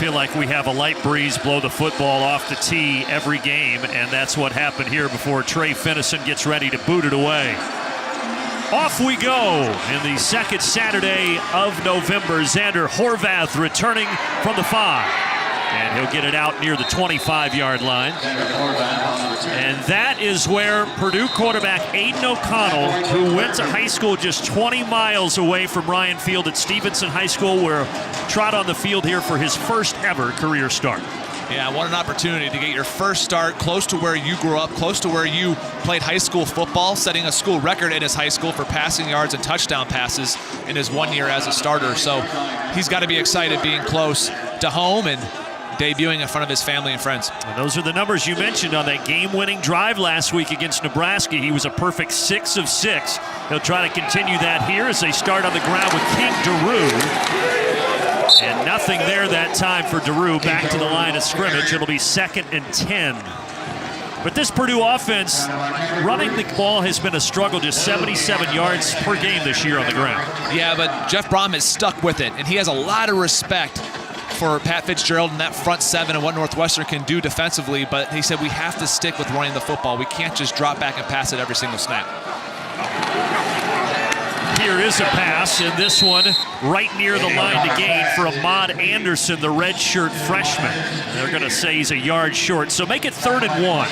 feel like we have a light breeze blow the football off the tee every game, and that's what happened here before Trey Finnison gets ready to boot it away. Off we go in the second Saturday of November. Xander Horvath returning from the 5. And he'll get it out near the 25-yard line. And that is where Purdue quarterback Aiden O'Connell, who went to high school just 20 miles away from Ryan Field at Stevenson High School, will trot on the field here for his first ever career start. Yeah, what an opportunity to get your first start close to where you grew up, close to where you played high school football, setting a school record in his high school for passing yards and touchdown passes in his 1 year as a starter. So he's got to be excited being close to home and debuting in front of his family and friends. And those are the numbers you mentioned on that game-winning drive last week against Nebraska. He was a perfect 6 of 6. He'll try to continue that here as they start on the ground with King Daru. And nothing there that time for Daru. Back to the line of scrimmage. It'll be 2nd and 10. But this Purdue offense, running the ball has been a struggle. Just 77 yards per game this year on the ground. Yeah, but Jeff Brom is stuck with it, and he has a lot of respect for Pat Fitzgerald and that front 7 and what Northwestern can do defensively. But he said we have to stick with running the football. We can't just drop back and pass it every single snap. Here is a pass, and this one right near the line to gain for Ahmad Anderson, the redshirt freshman. They're going to say he's a yard short, so make it 3rd and 1.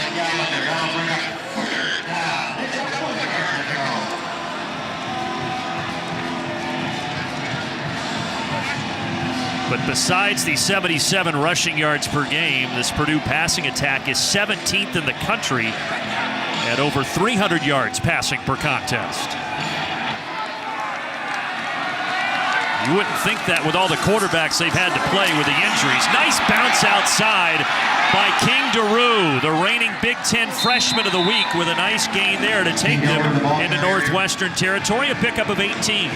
But besides the 77 rushing yards per game, this Purdue passing attack is 17th in the country at over 300 yards passing per contest. You wouldn't think that with all the quarterbacks they've had to play with the injuries. Nice bounce outside by King Daru, the reigning Big Ten freshman of the week, with a nice gain there to take them into Northwestern territory, a pickup of 18.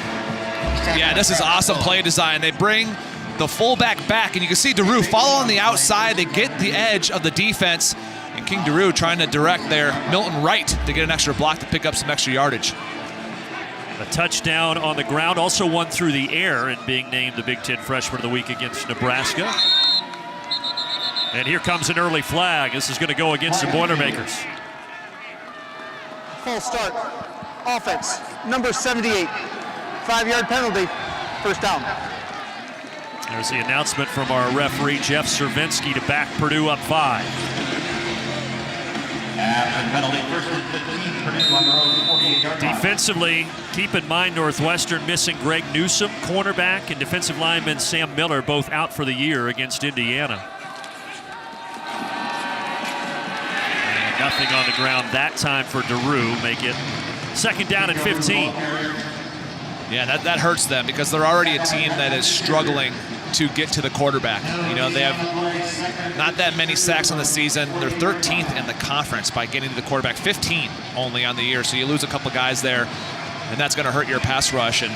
Yeah, this is awesome play design. They bring the fullback back, and you can see Daru follow on the outside. They get the edge of the defense, and King Daru trying to direct their Milton Wright to get an extra block to pick up some extra yardage. A touchdown on the ground, also one through the air, and being named the Big Ten Freshman of the Week against Nebraska. And here comes an early flag. This is going to go against the Boilermakers. Full start. Offense, number 78. 5-yard penalty, first down. There's the announcement from our referee, Jeff Cervinsky, to back Purdue up 5. Defensively, keep in mind Northwestern missing Greg Newsom, cornerback, and defensive lineman Sam Miller, both out for the year against Indiana. And nothing on the ground that time for Daru. Make it 2nd down and 15. Yeah, that hurts them because they're already a team that is struggling to get to the quarterback. You know, they have not that many sacks on the season. They're 13th in the conference by getting to the quarterback, 15 only on the year. So you lose a couple guys there, and that's going to hurt your pass rush. And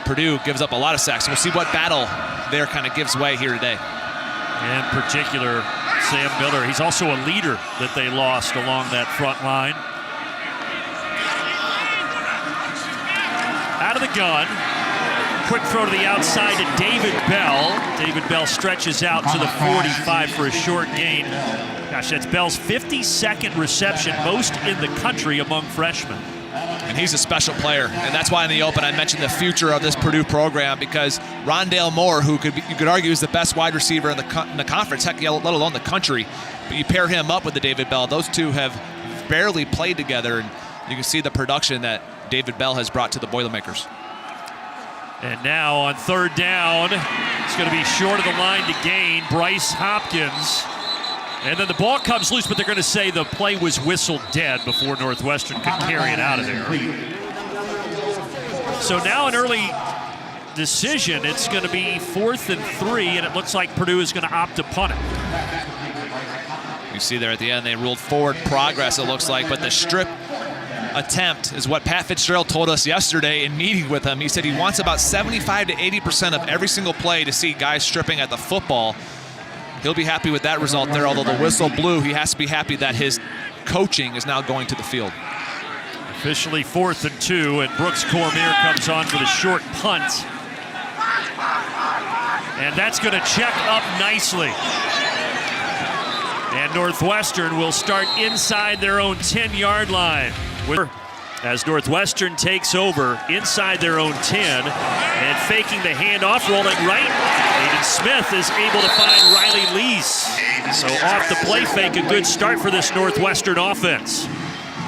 Purdue gives up a lot of sacks. We'll see what battle there kind of gives way here today. In particular, Sam Miller. He's also a leader that they lost along that front line. Out of the gun. Quick throw to the outside to David Bell. David Bell stretches out to the 45 for a short gain. Gosh, that's Bell's 52nd reception, most in the country among freshmen. And he's a special player, and that's why in the open I mentioned the future of this Purdue program, because Rondale Moore, who you could argue is the best wide receiver in the conference, heck, let alone the country, but you pair him up with the David Bell. Those two have barely played together, and you can see the production that David Bell has brought to the Boilermakers. And now on 3rd down, it's going to be short of the line to gain. Bryce Hopkins. And then the ball comes loose, but they're going to say the play was whistled dead before Northwestern could carry it out of there. So now an early decision. It's going to be 4th and 3, and it looks like Purdue is going to opt to punt it. You see there at the end, they ruled forward progress, it looks like, but the strip attempt is what Pat Fitzgerald told us yesterday in meeting with him. He said he wants about 75 to 80% of every single play to see guys stripping at the football. He'll be happy with that result there. Although the whistle blew, he has to be happy that his coaching is now going to the field. Officially 4th and 2, and Brooks Cormier comes on for the short punt. And that's going to check up nicely. And Northwestern will start inside their own 10-yard line. As Northwestern takes over inside their own 10 and faking the handoff, rolling right. Aiden Smith is able to find Riley Lease. So off the play fake, a good start for this Northwestern offense.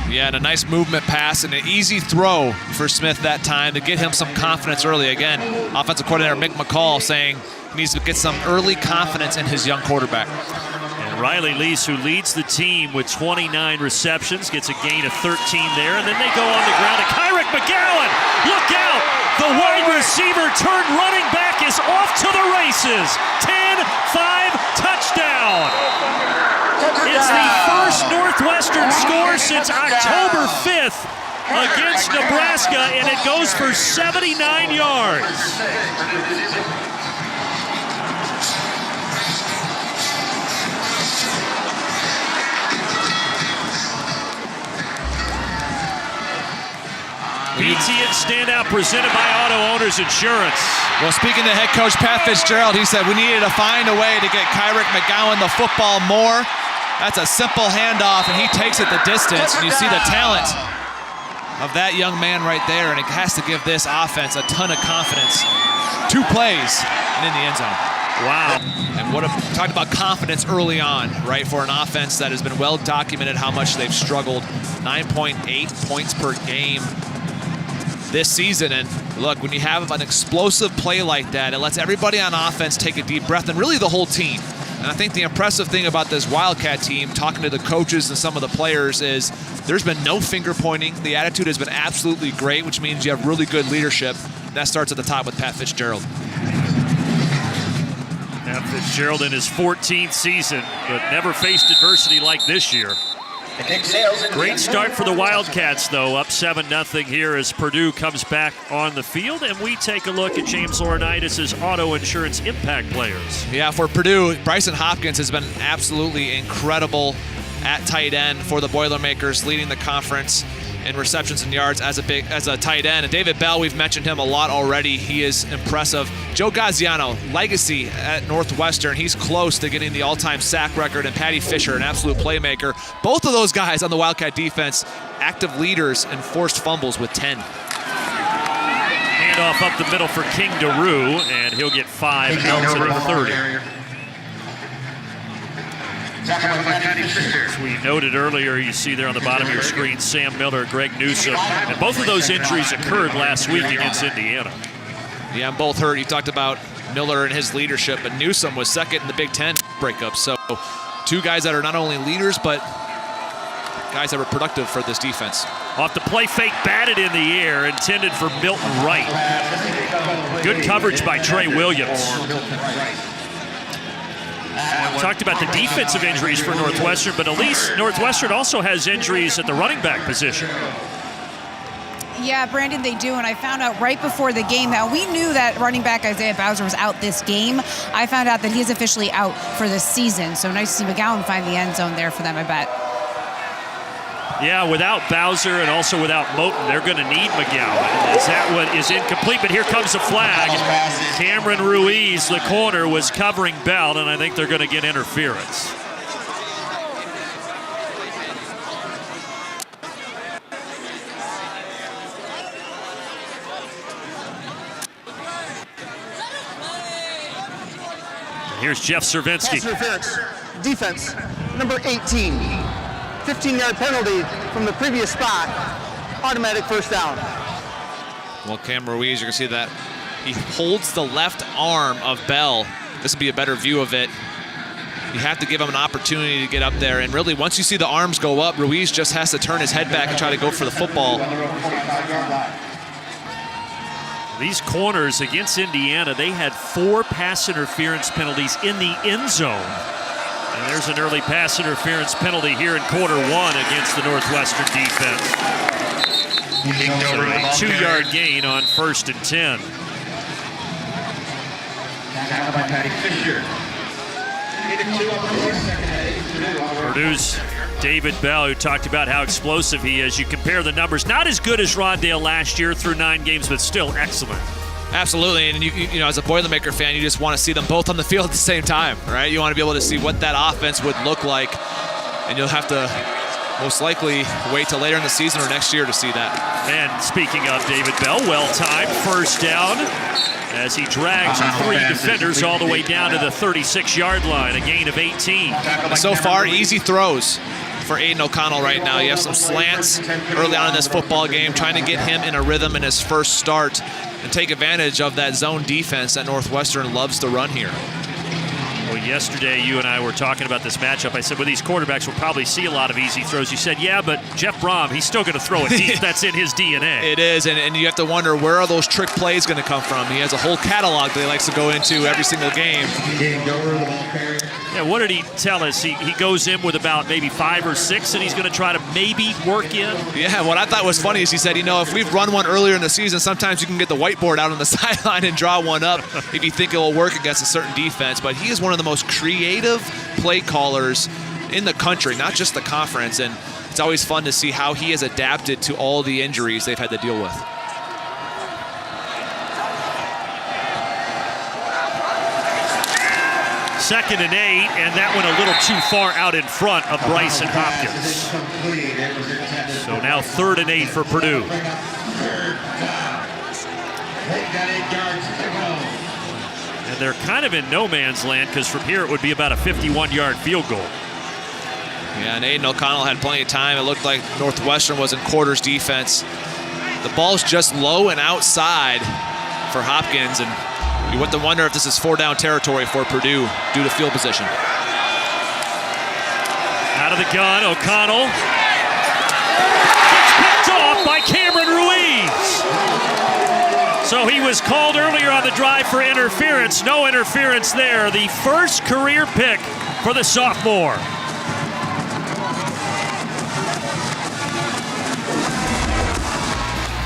Yeah, and a nice movement pass and an easy throw for Smith that time to get him some confidence early. Again, offensive coordinator Mick McCall saying he needs to get some early confidence in his young quarterback. And Riley Lease, who leads the team with 29 receptions, gets a gain of 13 there, and then they go on the ground to Kyrick McGowan. Look out! The wide receiver turned running back is off to the races. 10-5 touchdown. It's the first Northwestern score since October 5th against Nebraska, and it goes for 79 yards. BTN standout presented by Auto Owners Insurance. Well, speaking to head coach Pat Fitzgerald, he said we needed to find a way to get Kyrick McGowan the football more. That's a simple handoff, and he takes it the distance. And you see the talent of that young man right there, and it has to give this offense a ton of confidence. 2 plays and in the end zone. Wow. And talked about confidence early on, right, for an offense that has been well documented how much they've struggled. 9.8 points per game this season. And look, when you have an explosive play like that, it lets everybody on offense take a deep breath, and really the whole team. And I think the impressive thing about this Wildcat team, talking to the coaches and some of the players, is there's been no finger pointing. The attitude has been absolutely great, which means you have really good leadership. That starts at the top with Pat Fitzgerald. Pat Fitzgerald in his 14th season, but never faced adversity like this year. Great start for the Wildcats, though, up 7-0 here as Purdue comes back on the field, and we take a look at James Laurinaitis' Auto Insurance Impact players. Yeah, for Purdue, Bryson Hopkins has been absolutely incredible at tight end for the Boilermakers, leading the conference in receptions and yards as a tight end. And David Bell, we've mentioned him a lot already. He is impressive. Joe Gaziano, legacy at Northwestern. He's close to getting the all-time sack record. And Patty Fisher, an absolute playmaker. Both of those guys on the Wildcat defense, active leaders in forced fumbles with 10. Handoff up the middle for King DeRue, and he'll get 5 out to the 30. As we noted earlier, you see there on the bottom of your screen, Sam Miller, Greg Newsome, and both of those injuries occurred last week against Indiana. Yeah, I'm both hurt. You talked about Miller and his leadership, but Newsome was second in the Big Ten breakup. So 2 guys that are not only leaders, but guys that were productive for this defense. Off the play fake, batted in the air, intended for Milton Wright. Good coverage by Trey Williams. We talked about the defensive injuries for Northwestern, but at least Northwestern also has injuries at the running back position. Yeah, Brandon, they do, and I found out right before the game. Now, we knew that running back Isaiah Bowser was out this game. I found out that he's officially out for the season, so nice to see McGowan find the end zone there for them, I bet. Yeah, without Bowser and also without Moten, they're going to need McGowan. Is that what is incomplete? But here comes a flag. Cameron Ruiz, the corner, was covering Bell, and I think they're going to get interference. Here's Jeff Cervinsky. Pass interference. Defense, number 18. 15-yard penalty from the previous spot. Automatic first down. Well, Cam Ruiz, you can see that he holds the left arm of Bell. This will be a better view of it. You have to give him an opportunity to get up there. And really, once you see the arms go up, Ruiz just has to turn his head back and try to go for the football. These corners against Indiana, they had 4 pass interference penalties in the end zone. And there's an early pass interference penalty here in quarter 1 against the Northwestern defense. So a 2-yard gain on 1st and 10. Purdue's David Bell, who talked about how explosive he is. You compare the numbers, not as good as Rondale last year through 9 games, but still excellent. Absolutely, and you know, as a Boilermaker fan, you just want to see them both on the field at the same time, right? You want to be able to see what that offense would look like, and you'll have to most likely wait till later in the season or next year to see that. And speaking of David Bell, well-timed first down as he drags 3 defenders all the way down to the 36-yard line, a gain of 18. So far, easy throws for Aiden O'Connell right now. You have some slants early on in this football game, trying to get him in a rhythm in his first start and take advantage of that zone defense that Northwestern loves to run here. Well, yesterday you and I were talking about this matchup. I said, well, these quarterbacks will probably see a lot of easy throws. You said, yeah, but Jeff Brom, he's still going to throw it deep. That's in his DNA. It is, and you have to wonder, where are those trick plays going to come from? He has a whole catalog that he likes to go into every single game. Yeah, what did he tell us? He goes in with about maybe 5 or 6, and he's going to try to maybe work in? Yeah, what I thought was funny is he said, you know, if we've run one earlier in the season, sometimes you can get the whiteboard out on the sideline and draw one up if you think it will work against a certain defense. But he is one of the most creative play callers in the country, not just the conference, and it's always fun to see how he has adapted to all the injuries they've had to deal with. Second and 8, and that went a little too far out in front of Bryson Hopkins. So now 3rd and 8 for Purdue. And they're kind of in no man's land, because from here it would be about a 51-yard field goal. Yeah, and Aiden O'Connell had plenty of time. It looked like Northwestern was in quarters defense. The ball's just low and outside for Hopkins, and you want to wonder if this is 4-down territory for Purdue due to field position. Out of the gun, O'Connell. It's picked off by Cameron Ruiz. So he was called earlier on the drive for interference. No interference there. The first career pick for the sophomore.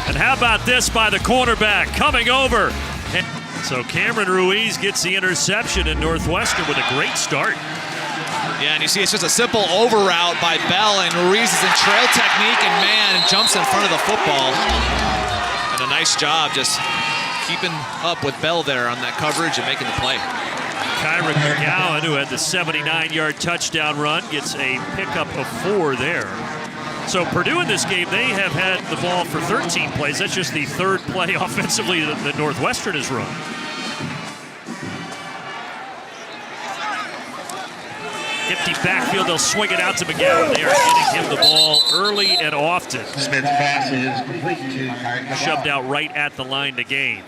And how about this by the cornerback coming over? So Cameron Ruiz gets the interception, and Northwestern with a great start. Yeah, and you see it's just a simple over route by Bell, and Ruiz is in trail technique, and man, jumps in front of the football. And a nice job just keeping up with Bell there on that coverage and making the play. Kyron McGowan, who had the 79-yard touchdown run, gets a pickup of 4 there. So Purdue in this game, they have had the ball for 13 plays. That's just the 3rd play offensively that Northwestern has run. Empty backfield, they'll swing it out to McGowan. They are getting him the ball early and often. Smith's pass is complete to Shoved out right at the line to gain.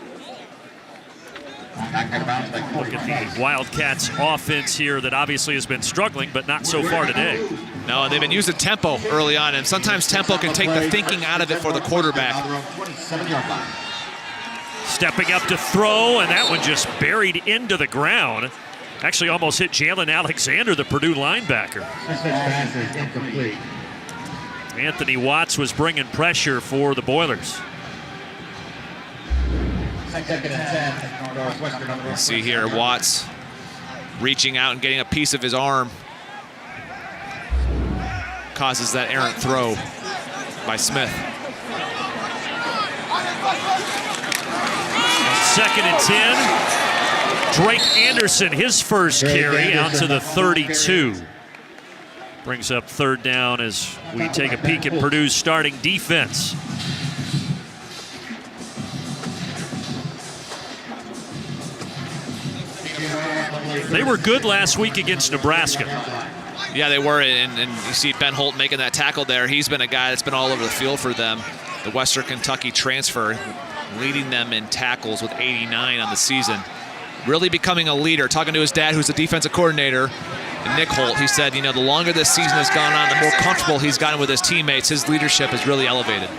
Look at the Wildcats offense here that obviously has been struggling, but not so far today. No, and they've been using tempo early on, and sometimes tempo can take the thinking out of it for the quarterback. Stepping up to throw, and that one just buried into the ground. Actually almost hit Jalen Alexander, the Purdue linebacker. Anthony Watts was bringing pressure for the Boilers. See here, Watts reaching out and getting a piece of his arm. Causes that errant throw by Smith. 2nd and 10. Drake Anderson, his first carry out to the 32. Brings up 3rd down as we take a peek at Purdue's starting defense. They were good last week against Nebraska. Yeah, they were, and you see Ben Holt making that tackle there. He's been a guy that's been all over the field for them. The Western Kentucky transfer, leading them in tackles with 89 on the season. Really becoming a leader. Talking to his dad, who's the defensive coordinator, Nick Holt, he said, you know, the longer this season has gone on, the more comfortable he's gotten with his teammates. His leadership has really elevated.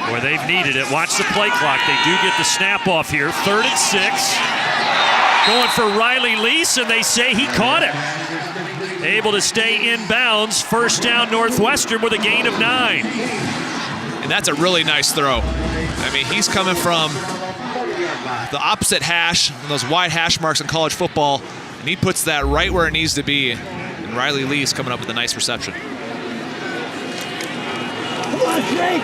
Boy, they've needed it. Watch the play clock. They do get the snap off here. 3rd and 6. Going for Riley Lease, and they say he caught it. Able to stay in bounds. 1st down Northwestern with a gain of 9. And that's a really nice throw. I mean, he's coming from the opposite hash, those wide hash marks in college football, and he puts that right where it needs to be. And Riley Lease coming up with a nice reception. Come on, Drake.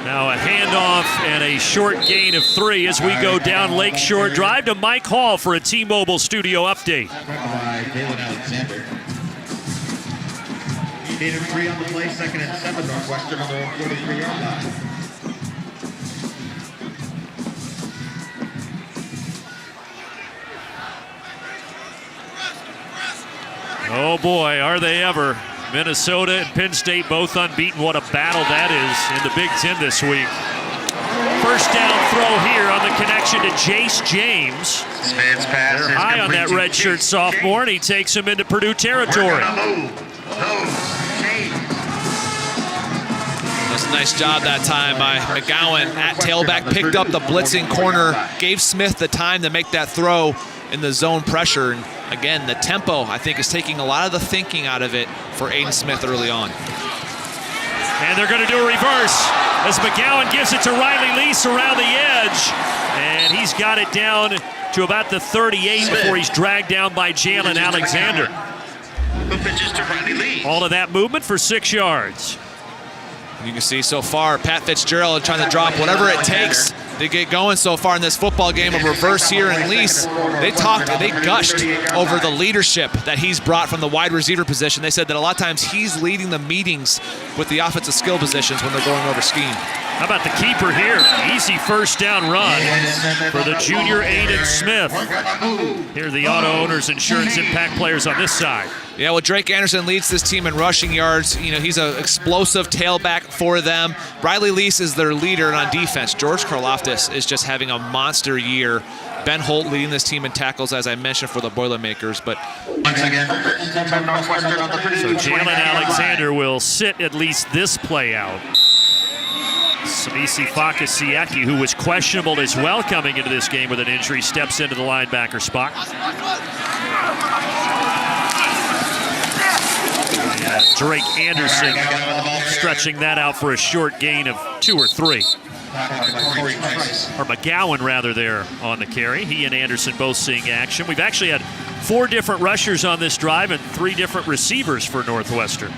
Now a handoff and a short gain of 3 as we go down Lakeshore Drive to Mike Hall for a T-Mobile studio update. Gain of 3 on the play, 2nd and 7, Northwestern on the 43-yard line. Oh boy, are they ever. Minnesota and Penn State both unbeaten. What a battle that is in the Big Ten this week. First down throw here on the connection to Jace James. Smith's pass They're high on that redshirt sophomore, and he takes him into Purdue territory. That's a nice job that time by McGowan at tailback, picked up the blitzing corner, gave Smith the time to make that throw in the zone pressure. And again, the tempo, I think, is taking a lot of the thinking out of it for Aiden Smith early on. And they're going to do a reverse as McGowan gives it to Riley Lease around the edge. And he's got it down to about the 38 before he's dragged down by Jalen Alexander. Who pitches to Riley Lease? All of that movement for 6 yards. You can see so far, Pat Fitzgerald trying to drop whatever it takes to get going so far in this football game. A reverse here, and Lease, they gushed over the leadership that he's brought from the wide receiver position. They said that a lot of times he's leading the meetings with the offensive skill positions when they're going over scheme. How about the keeper here? Easy first down run for the junior Aiden Smith. Here are the Auto Owners Insurance Impact players on this side. Yeah, well, Drake Anderson leads this team in rushing yards. You know, he's an explosive tailback for them. Riley Lease is their leader, and on defense, George Karloftis is just having a monster year. Ben Holt leading this team in tackles, as I mentioned, for the Boilermakers. But once again, so Jalen Alexander will sit at least this play out. Samisi Fakasieki, who was questionable as well coming into this game with an injury, steps into the linebacker spot. Drake Anderson stretching that out for a short gain of 2 or 3. Or McGowan, rather, there on the carry. He and Anderson both seeing action. We've actually had 4 different rushers on this drive and 3 different receivers for Northwestern.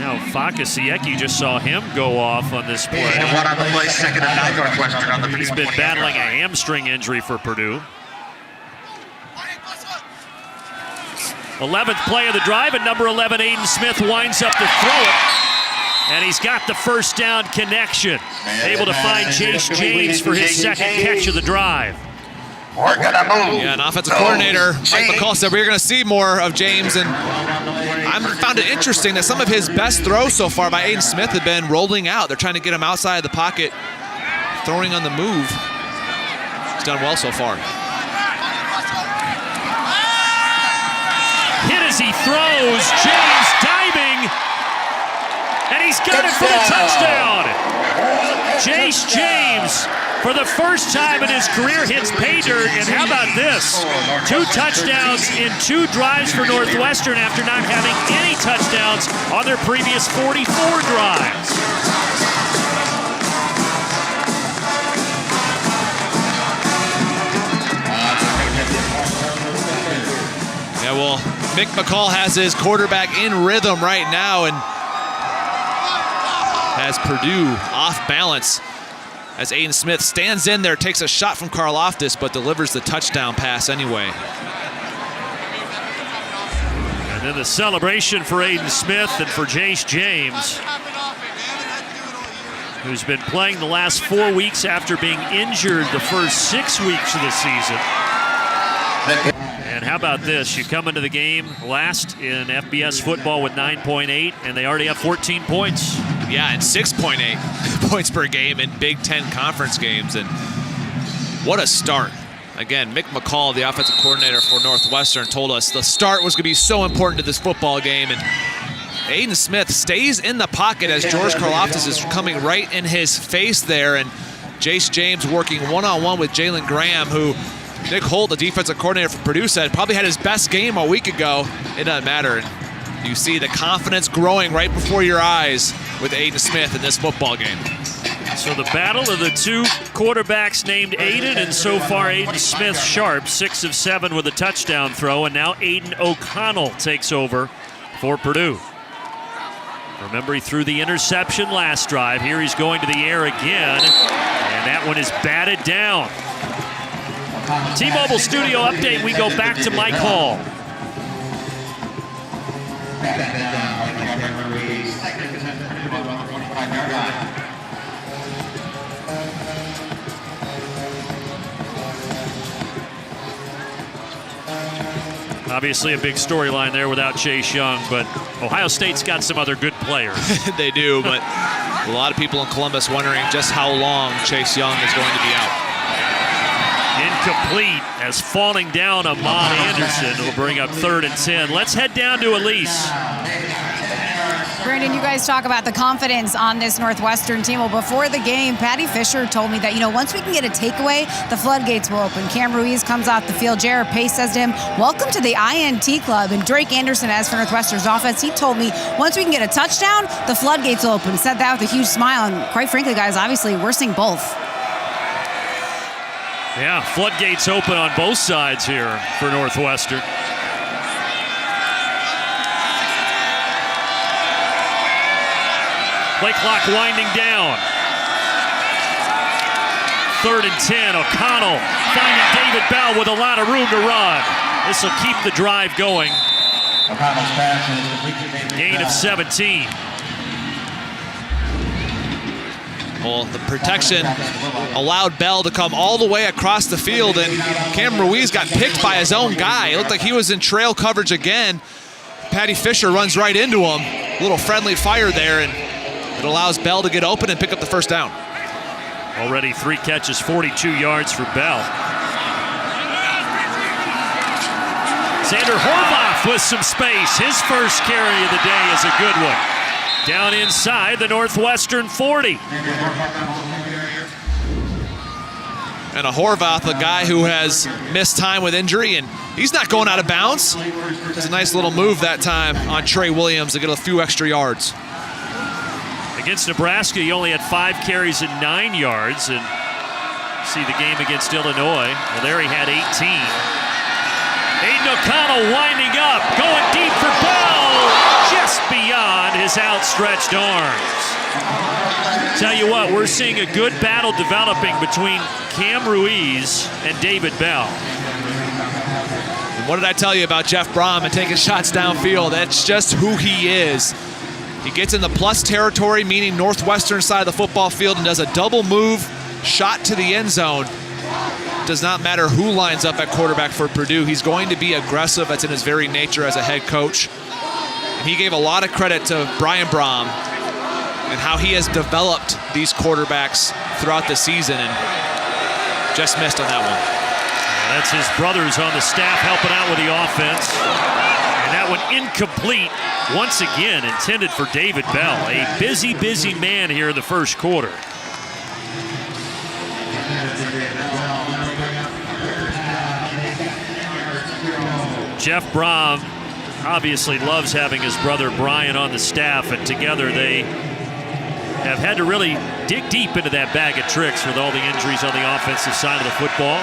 Now, Fakasieki, just saw him go off on this play. And 1 on the play, 2nd and 9, Northwestern on the 3. He's been battling a hamstring injury for Purdue. 11th play of the drive, and number 11, Aiden Smith, winds up to throw it. And he's got the first down connection. Able to find Jace James for his 2nd catch of the drive. We're gonna move. Yeah, an offensive coordinator, Mike McCall, said we're going to see more of James. And I found it interesting that some of his best throws so far by Aiden Smith have been rolling out. They're trying to get him outside of the pocket, throwing on the move. He's done well so far. Hit as he throws, James diving, and he's got it for the touchdown. Jace James, for the first time in his career, hits pay dirt, and how about this? 2 touchdowns in 2 drives for Northwestern after not having any touchdowns on their previous 44 drives. Yeah, well, Mick McCall has his quarterback in rhythm right now and has Purdue off balance as Aiden Smith stands in there, takes a shot from Karloftis, but delivers the touchdown pass anyway. And then the celebration for Aiden Smith and for Jace James, who's been playing the last 4 weeks after being injured the first 6 weeks of the season. And how about this? You come into the game last in FBS football with 9.8, and they already have 14 points. Yeah, and 6.8 points per game in Big Ten conference games. And what a start. Again, Mick McCall, the offensive coordinator for Northwestern, told us the start was going to be so important to this football game. And Aiden Smith stays in the pocket as George Karloftis is coming right in his face there. And Jace James working one-on-one with Jalen Graham, who Nick Holt, the defensive coordinator for Purdue, said probably had his best game a week ago. It doesn't matter. You see the confidence growing right before your eyes with Aiden Smith in this football game. So the battle of the 2 quarterbacks named Aiden, and so far Aiden Smith sharp, 6 of 7 with a touchdown throw, and now Aiden O'Connell takes over for Purdue. Remember, he threw the interception last drive. Here he's going to the air again, and that one is batted down. T-Mobile Studio update, we go back to Mike Hall. Obviously a big storyline there without Chase Young, but Ohio State's got some other good players. They do, but a lot of people in Columbus wondering just how long Chase Young is going to be out. Incomplete as falling down Ahmad Anderson will bring up 3rd and 10. Let's head down to Elise. Brandon, you guys talk about the confidence on this Northwestern team. Well, before the game, Patty Fisher told me that, once we can get a takeaway, the floodgates will open. Cam Ruiz comes off the field. Jared Pace says to him, welcome to the INT club. And Drake Anderson, as for Northwestern's offense, he told me once we can get a touchdown, the floodgates will open. He said that with a huge smile. And quite frankly, guys, obviously, we're seeing both. Yeah, floodgates open on both sides here for Northwestern. Play clock winding down. 3rd and 10. O'Connell finding David Bell with a lot of room to run. This will keep the drive going. Gain of 17. Well, the protection allowed Bell to come all the way across the field, and Cam Ruiz got picked by his own guy. It looked like he was in trail coverage again. Patty Fisher runs right into him. A little friendly fire there, and it allows Bell to get open and pick up the first down. Already 3 catches, 42 yards for Bell. Xander Horvath with some space. His first carry of the day is a good one. Down inside the Northwestern 40. And a Horvath, a guy who has missed time with injury, and he's not going out of bounds. It's a nice little move that time on Trey Williams to get a few extra yards. Against Nebraska, he only had 5 carries and 9 yards. And see the game against Illinois. Well, there he had 18. Aiden O'Connell winding up, going deep for Bell, just beyond his outstretched arms. Tell you what, we're seeing a good battle developing between Cam Ruiz and David Bell. And what did I tell you about Jeff Brom and taking shots downfield? That's just who he is. He gets in the plus territory, meaning Northwestern side of the football field, and does a double move shot to the end zone. Does not matter who lines up at quarterback for Purdue. He's going to be aggressive. That's in his very nature as a head coach. And he gave a lot of credit to Brian Brom and how he has developed these quarterbacks throughout the season, and just missed on that one. Yeah, that's his brothers on the staff helping out with the offense. And that one incomplete once again, intended for David Bell. A busy, busy man here in the first quarter. Jeff Brom obviously loves having his brother Brian on the staff, and together they have had to really dig deep into that bag of tricks with all the injuries on the offensive side of the football.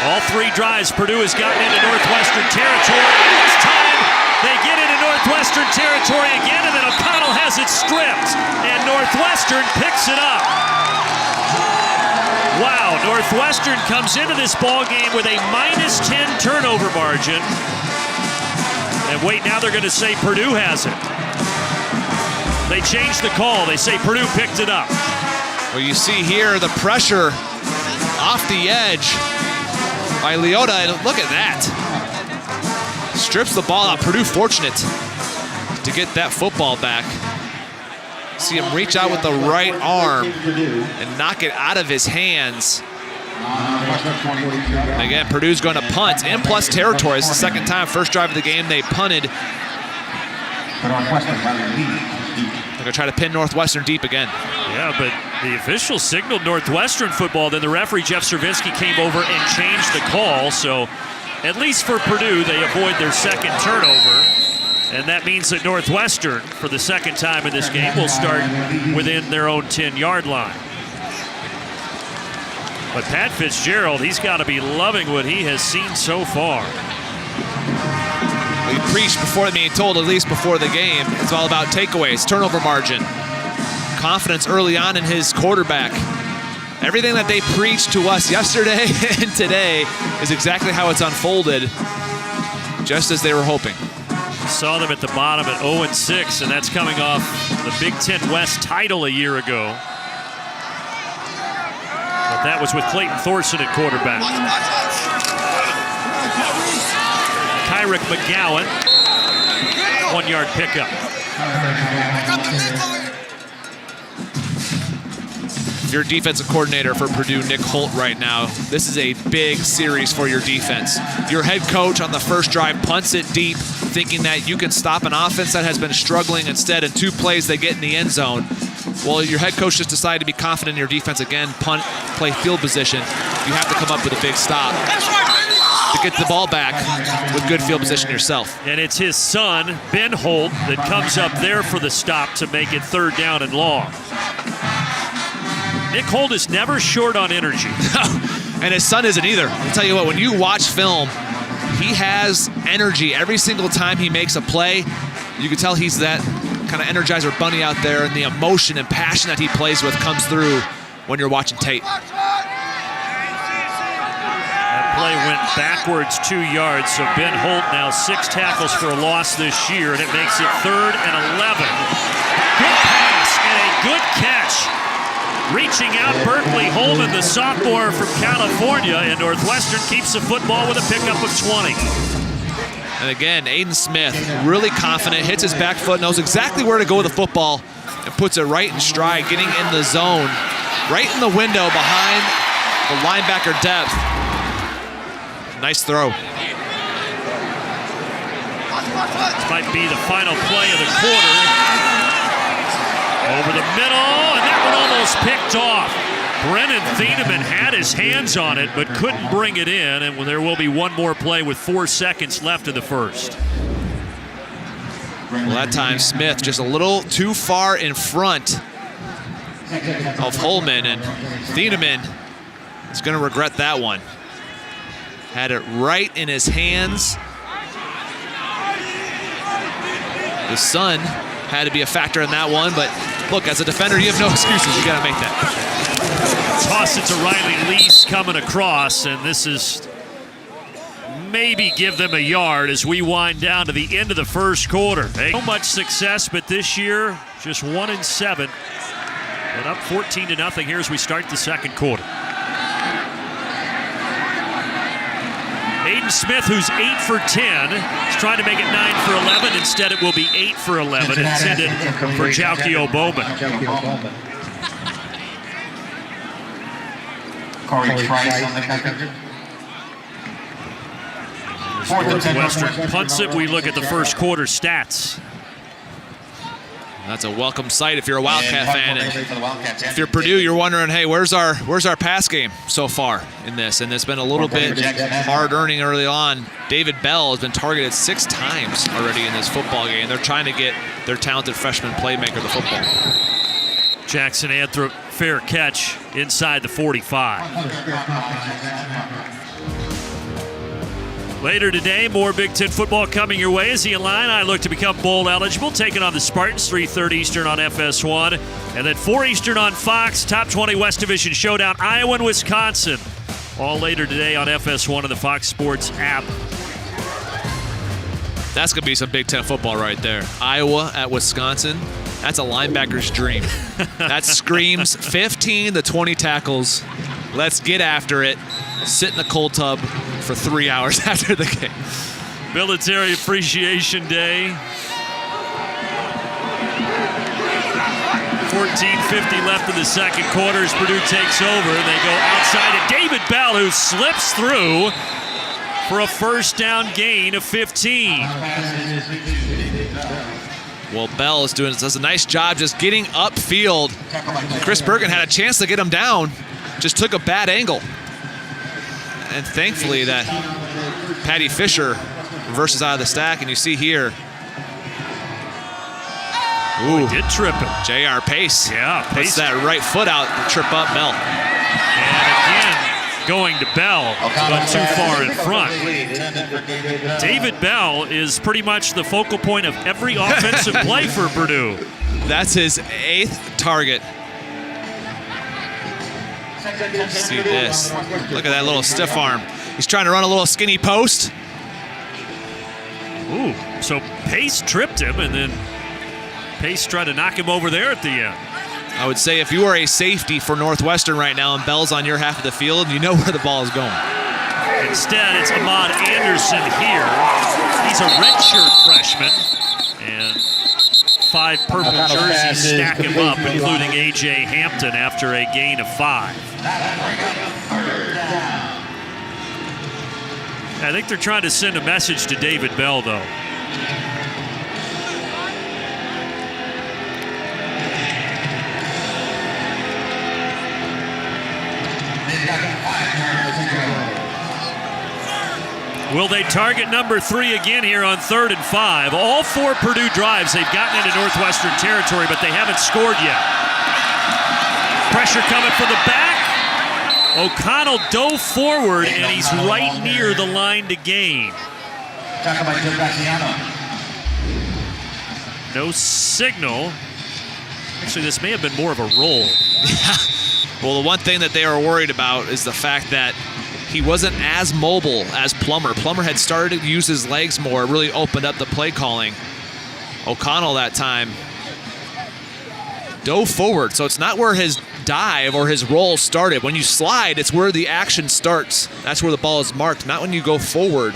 All 3 drives, Purdue has gotten into Northwestern territory. This time, they get into Northwestern territory again, and then O'Connell has it stripped, and Northwestern picks it up. Wow, Northwestern comes into this ball game with a -10 turnover margin. And wait, now they're going to say Purdue has it. They changed the call. They say Purdue picked it up. Well, you see here the pressure off the edge by Leota, and look at that. Strips the ball out. Purdue fortunate to get that football back. See him reach out with the right arm and knock it out of his hands. And again, Purdue's going to punt in plus territory. It's the second time, first drive of the game, they punted. They're going to try to pin Northwestern deep again. Yeah, but the officials signaled Northwestern football. Then the referee, Jeff Cervinski, came over and changed the call. So at least for Purdue, they avoid their second turnover. And that means that Northwestern, for the second time in this game, will start within their own 10-yard line. But Pat Fitzgerald, he's got to be loving what he has seen so far. We preached before, told at least before the game, it's all about takeaways, turnover margin, confidence early on in his quarterback. Everything that they preached to us yesterday and today is exactly how it's unfolded, just as they were hoping. Saw them at the bottom at 0-6, and that's coming off the Big Ten West title a year ago. But that was with Clayton Thorson at quarterback. Kyrick McGowan, 1-yard pickup. Your defensive coordinator for Purdue, Nick Holt, right now. This is a big series for your defense. Your head coach on the first drive punts it deep, thinking that you can stop an offense that has been struggling. Instead, in 2 plays, they get in the end zone. Well, your head coach just decided to be confident in your defense again, punt, play field position. You have to come up with a big stop to get the ball back with good field position yourself. And it's his son, Ben Holt, that comes up there for the stop to make it 3rd down and long. Nick Holt is never short on energy. And his son isn't either. I'll tell you what, when you watch film, he has energy every single time he makes a play. You can tell he's that kind of Energizer bunny out there, and the emotion and passion that he plays with comes through when you're watching tape. That play went backwards 2 yards, so Ben Holt now 6 tackles for a loss this year, and it makes it 3rd and 11. Good pass and a good catch. Reaching out, Berkeley Holman, the sophomore from California, and Northwestern keeps the football with a pickup of 20. And again, Aiden Smith, really confident, hits his back foot, knows exactly where to go with the football, and puts it right in stride, getting in the zone, right in the window behind the linebacker depth. Nice throw. This might be the final play of the quarter. Over the middle, and that one almost picked off. Brennan Thieneman had his hands on it, but couldn't bring it in, and there will be one more play with 4 seconds left in the first. Well, that time Smith just a little too far in front of Holman, and Thieneman is going to regret that one. Had it right in his hands. The son had to be a factor in that one, but look, as a defender, you have no excuses. You got to make that. Toss it to Riley Lease coming across, and this is maybe give them a yard as we wind down to the end of the first quarter. So much success, but this year, just 1-7. And up 14-0 here as we start the second quarter. Aiden Smith, who's 8 for 10, is trying to make it 9 for 11. Instead, it will be 8 for 11, intended for Jalkio Bowman. Corey Price on the kicker. Northwestern punts it. We look at the first quarter stats. That's a welcome sight if you're a Wildcat fan. And if you're Purdue, you're wondering, hey, where's our pass game so far in this? And it's been a little bit hard earning early on. David Bell has been targeted 6 times already in this football game. They're trying to get their talented freshman playmaker the football. Jackson Anthrop, fair catch inside the 45. Later today, more Big Ten football coming your way as the Illini look to become bowl eligible, taking on the Spartans, 3:30 Eastern on FS1. And then 4 Eastern on Fox, top 20 West Division showdown, Iowa and Wisconsin. All later today on FS1 and the Fox Sports app. That's going to be some Big Ten football right there. Iowa at Wisconsin. That's a linebacker's dream. That screams 15 to 20 tackles. Let's get after it. Sit in the cold tub for 3 hours after the game. Military Appreciation Day. 14:50 left in the second quarter as Purdue takes over. They go outside to David Bell, who slips through for a first down gain of 15. Well, Bell does a nice job just getting upfield. Chris Bergen had a chance to get him down, just took a bad angle. And thankfully that Patty Fisher reverses out of the stack, and you see here. Ooh, he did trip him. J.R. Pace. Yeah, Puts that right foot out to trip up Bell. And again, going to Bell, but too far in front. David Bell is pretty much the focal point of every offensive play for Purdue. That's his 8th target. See this. Look at that little stiff arm. He's trying to run a little skinny post. Ooh, so Pace tripped him, and then Pace tried to knock him over there at the end. I would say if you are a safety for Northwestern right now and Bell's on your half of the field, you know where the ball is going. Instead, it's Ahmad Anderson here. He's a redshirt freshman, and 5 purple jerseys stack him up, including A.J. Hampton after a gain of 5. I think they're trying to send a message to David Bell, though. Will they target number 3 again here on 3rd and 5? All 4 Purdue drives, they've gotten into Northwestern territory, but they haven't scored yet. Pressure coming from the back. O'Connell dove forward, and he's right near the line to gain. No signal. Actually, this may have been more of a roll. Well, the one thing that they were worried about is the fact that he wasn't as mobile as Plummer. Plummer had started to use his legs more, really opened up the play calling. O'Connell that time dove forward, so it's not where his dive or his roll started. When you slide, it's where the action starts. That's where the ball is marked, not when you go forward.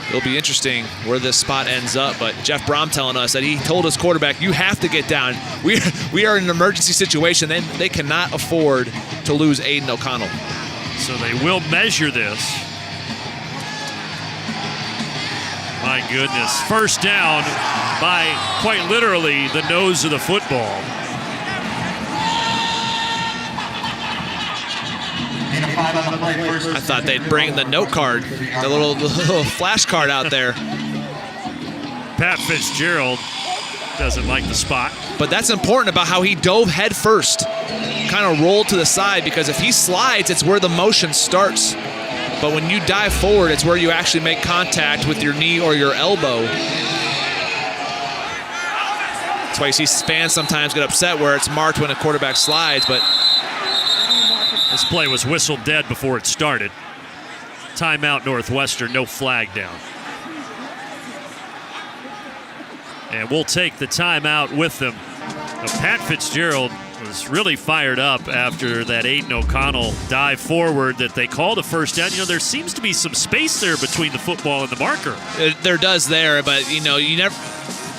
It'll be interesting where this spot ends up, but Jeff Brom telling us that he told his quarterback, you have to get down. We are in an emergency situation. They cannot afford to lose Aiden O'Connell. So they will measure this. My goodness. First down by quite literally the nose of the football. I thought they'd bring the note card, the little flash card out there. Pat Fitzgerald doesn't like the spot. But that's important about how he dove head first, kind of rolled to the side, because if he slides, it's where the motion starts. But when you dive forward, it's where you actually make contact with your knee or your elbow. That's why you see fans sometimes get upset where it's marked when a quarterback slides, but this play was whistled dead before it started. Timeout Northwestern, no flag down. And we'll take the timeout with them. Pat Fitzgerald was really fired up after that Aiden O'Connell dive forward that they called a first down. You know, there seems to be some space there between the football and the marker. There does there, but you know, you never.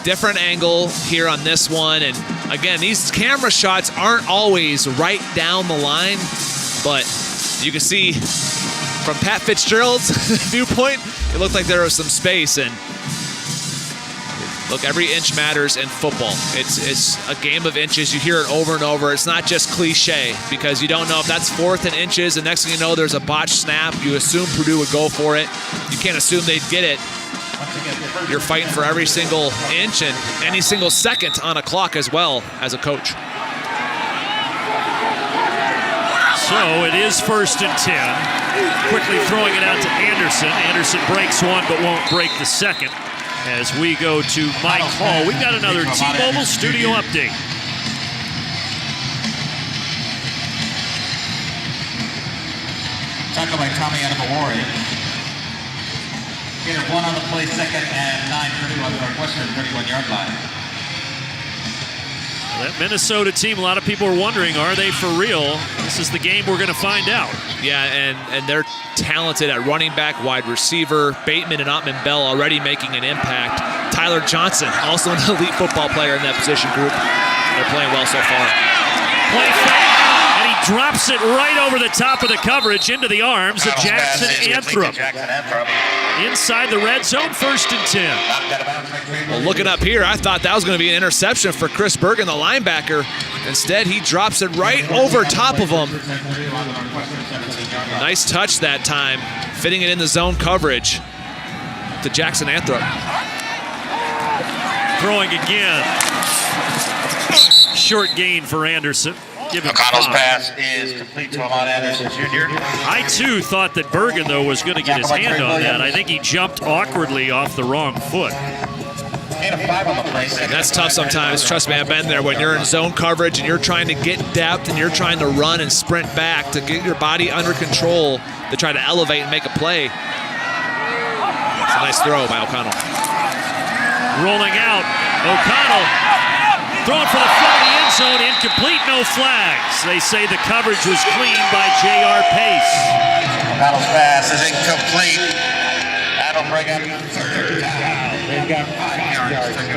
Different angle here on this one, and again, these camera shots aren't always right down the line, but you can see from Pat Fitzgerald's viewpoint, it looked like there was some space. And look, every inch matters in football. It's a game of inches. You hear it over and over. It's not just cliche, because you don't know if that's 4th and inches, and next thing you know, there's a botched snap. You assume Purdue would go for it. You can't assume they'd get it. You're fighting for every single inch and any single second on a clock as well as a coach. So it is 1st and 10. Quickly throwing it out to Anderson. Anderson breaks one but won't break the second. As we go to Mike Hall, we've got another T-Mobile studio update. Tackle by Tommy Adamawari. Gain of 1 on the play, 2nd and 9 Purdue on the Northwestern 31-yard line. That Minnesota team, a lot of people are wondering, are they for real? This is the game we're going to find out. Yeah, and they're talented at running back, wide receiver. Bateman and Ottman Bell already making an impact. Tyler Johnson, also an elite football player in that position group. They're playing well so far. Play fake, and he drops it right over the top of the coverage into the arms of Jackson Anthrop. Inside the red zone, 1st and 10. Well, looking up here, I thought that was going to be an interception for Chris Bergen, the linebacker. Instead, he drops it right over top of him. Nice touch that time, fitting it in the zone coverage to Jackson Anthrop. Throwing again. Short gain for Anderson. give him O'Connell's 5. pass is complete to Ahmad Anderson Jr. I, too, thought that Bergen, though, was going to get his hand on that. I think he jumped awkwardly off the wrong foot. Gain of 5 on the play. That's tough sometimes. Trust me, I've been there. When you're in zone coverage and you're trying to get depth and you're trying to run and sprint back to get your body under control to try to elevate and make a play. It's a nice throw by O'Connell. Rolling out, O'Connell throwing for the front of the end zone, incomplete, no flags. They say the coverage was clean by J.R. Pace. O'Connell's pass is incomplete. That'll bring up third down. They've got 5 yards to go.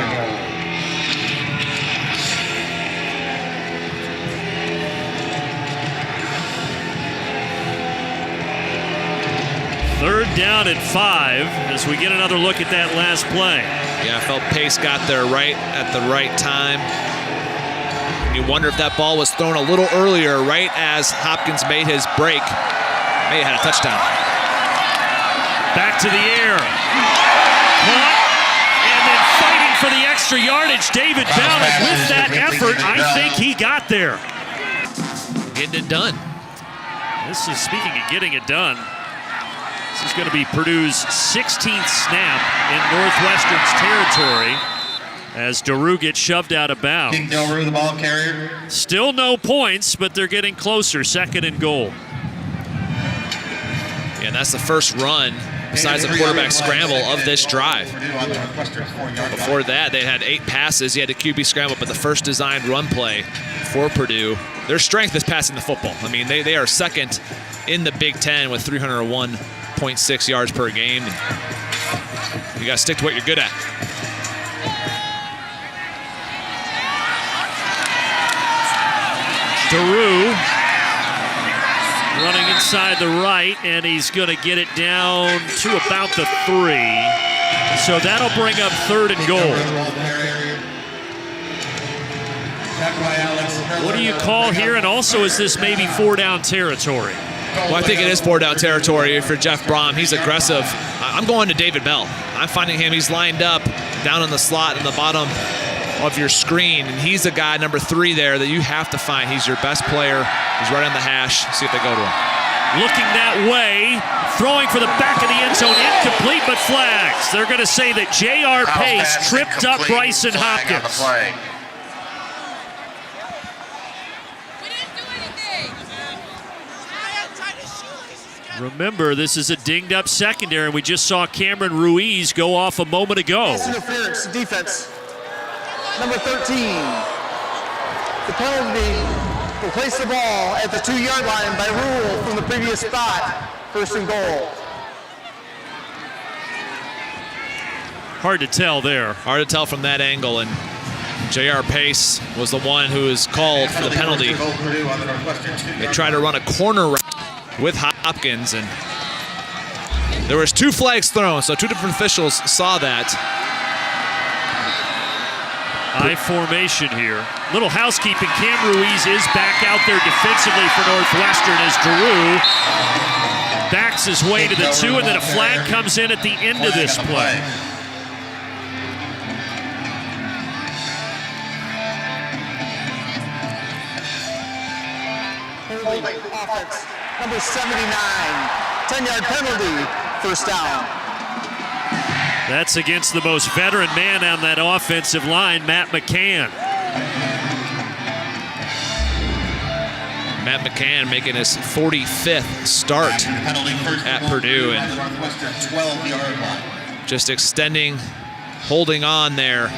Third down and 5 as we get another look at that last play. Yeah, I felt Pace got there right at the right time. And you wonder if that ball was thrown a little earlier, right as Hopkins made his break. May have had a touchdown. Back to the air. Caught. And then fighting for the extra yardage. David Ballard with that effort. I think he got there. Getting it done. This is, speaking of getting it done, this is going to be Purdue's 16th snap in Northwestern's territory as Daru gets shoved out of bounds. King Daru, the ball carrier. Still no points, but they're getting closer. 2nd and goal. Yeah, and that's the first run besides the quarterback scramble of this drive. Before that, they had 8 passes. He had the QB scramble, but the first designed run play for Purdue. Their strength is passing the football. I mean, they are second in the Big Ten with 301.6 yards per game. You got to stick to what you're good at. Daru running inside the right, and he's going to get it down to about the 3. So that'll bring up 3rd and goal. What do you call here? And also, is this maybe 4-down territory? Well, I think it is 4-down territory for Jeff Brom. He's aggressive. I'm going to David Bell. I'm finding him. He's lined up down in the slot in the bottom of your screen, and he's the guy, number 3 there, that you have to find. He's your best player. He's right on the hash. See if they go to him. Looking that way, throwing for the back of the end zone, incomplete, but flags. They're going to say that J.R. Pace tripped up Bryson Hopkins. Remember, this is a dinged-up secondary, and we just saw Cameron Ruiz go off a moment ago. Interference, defense. Number 13. The penalty will place the ball at the 2-yard line by rule from the previous spot. 1st and goal. Hard to tell there. Hard to tell from that angle, and J.R. Pace was the one who was called for the penalty. They tried to run a corner route with Hopkins, and there was 2 flags thrown, so 2 different officials saw that. I formation here. Little housekeeping. Cam Ruiz is back out there defensively for Northwestern as Daru backs his way to the 2, and then a flag comes in at the end of this play. Holding offense. Number 79. 10-yard penalty. 1st down. That's against the most veteran man on that offensive line, Matt McCann. Matt McCann making his 45th start at Purdue, and just extending, holding on there.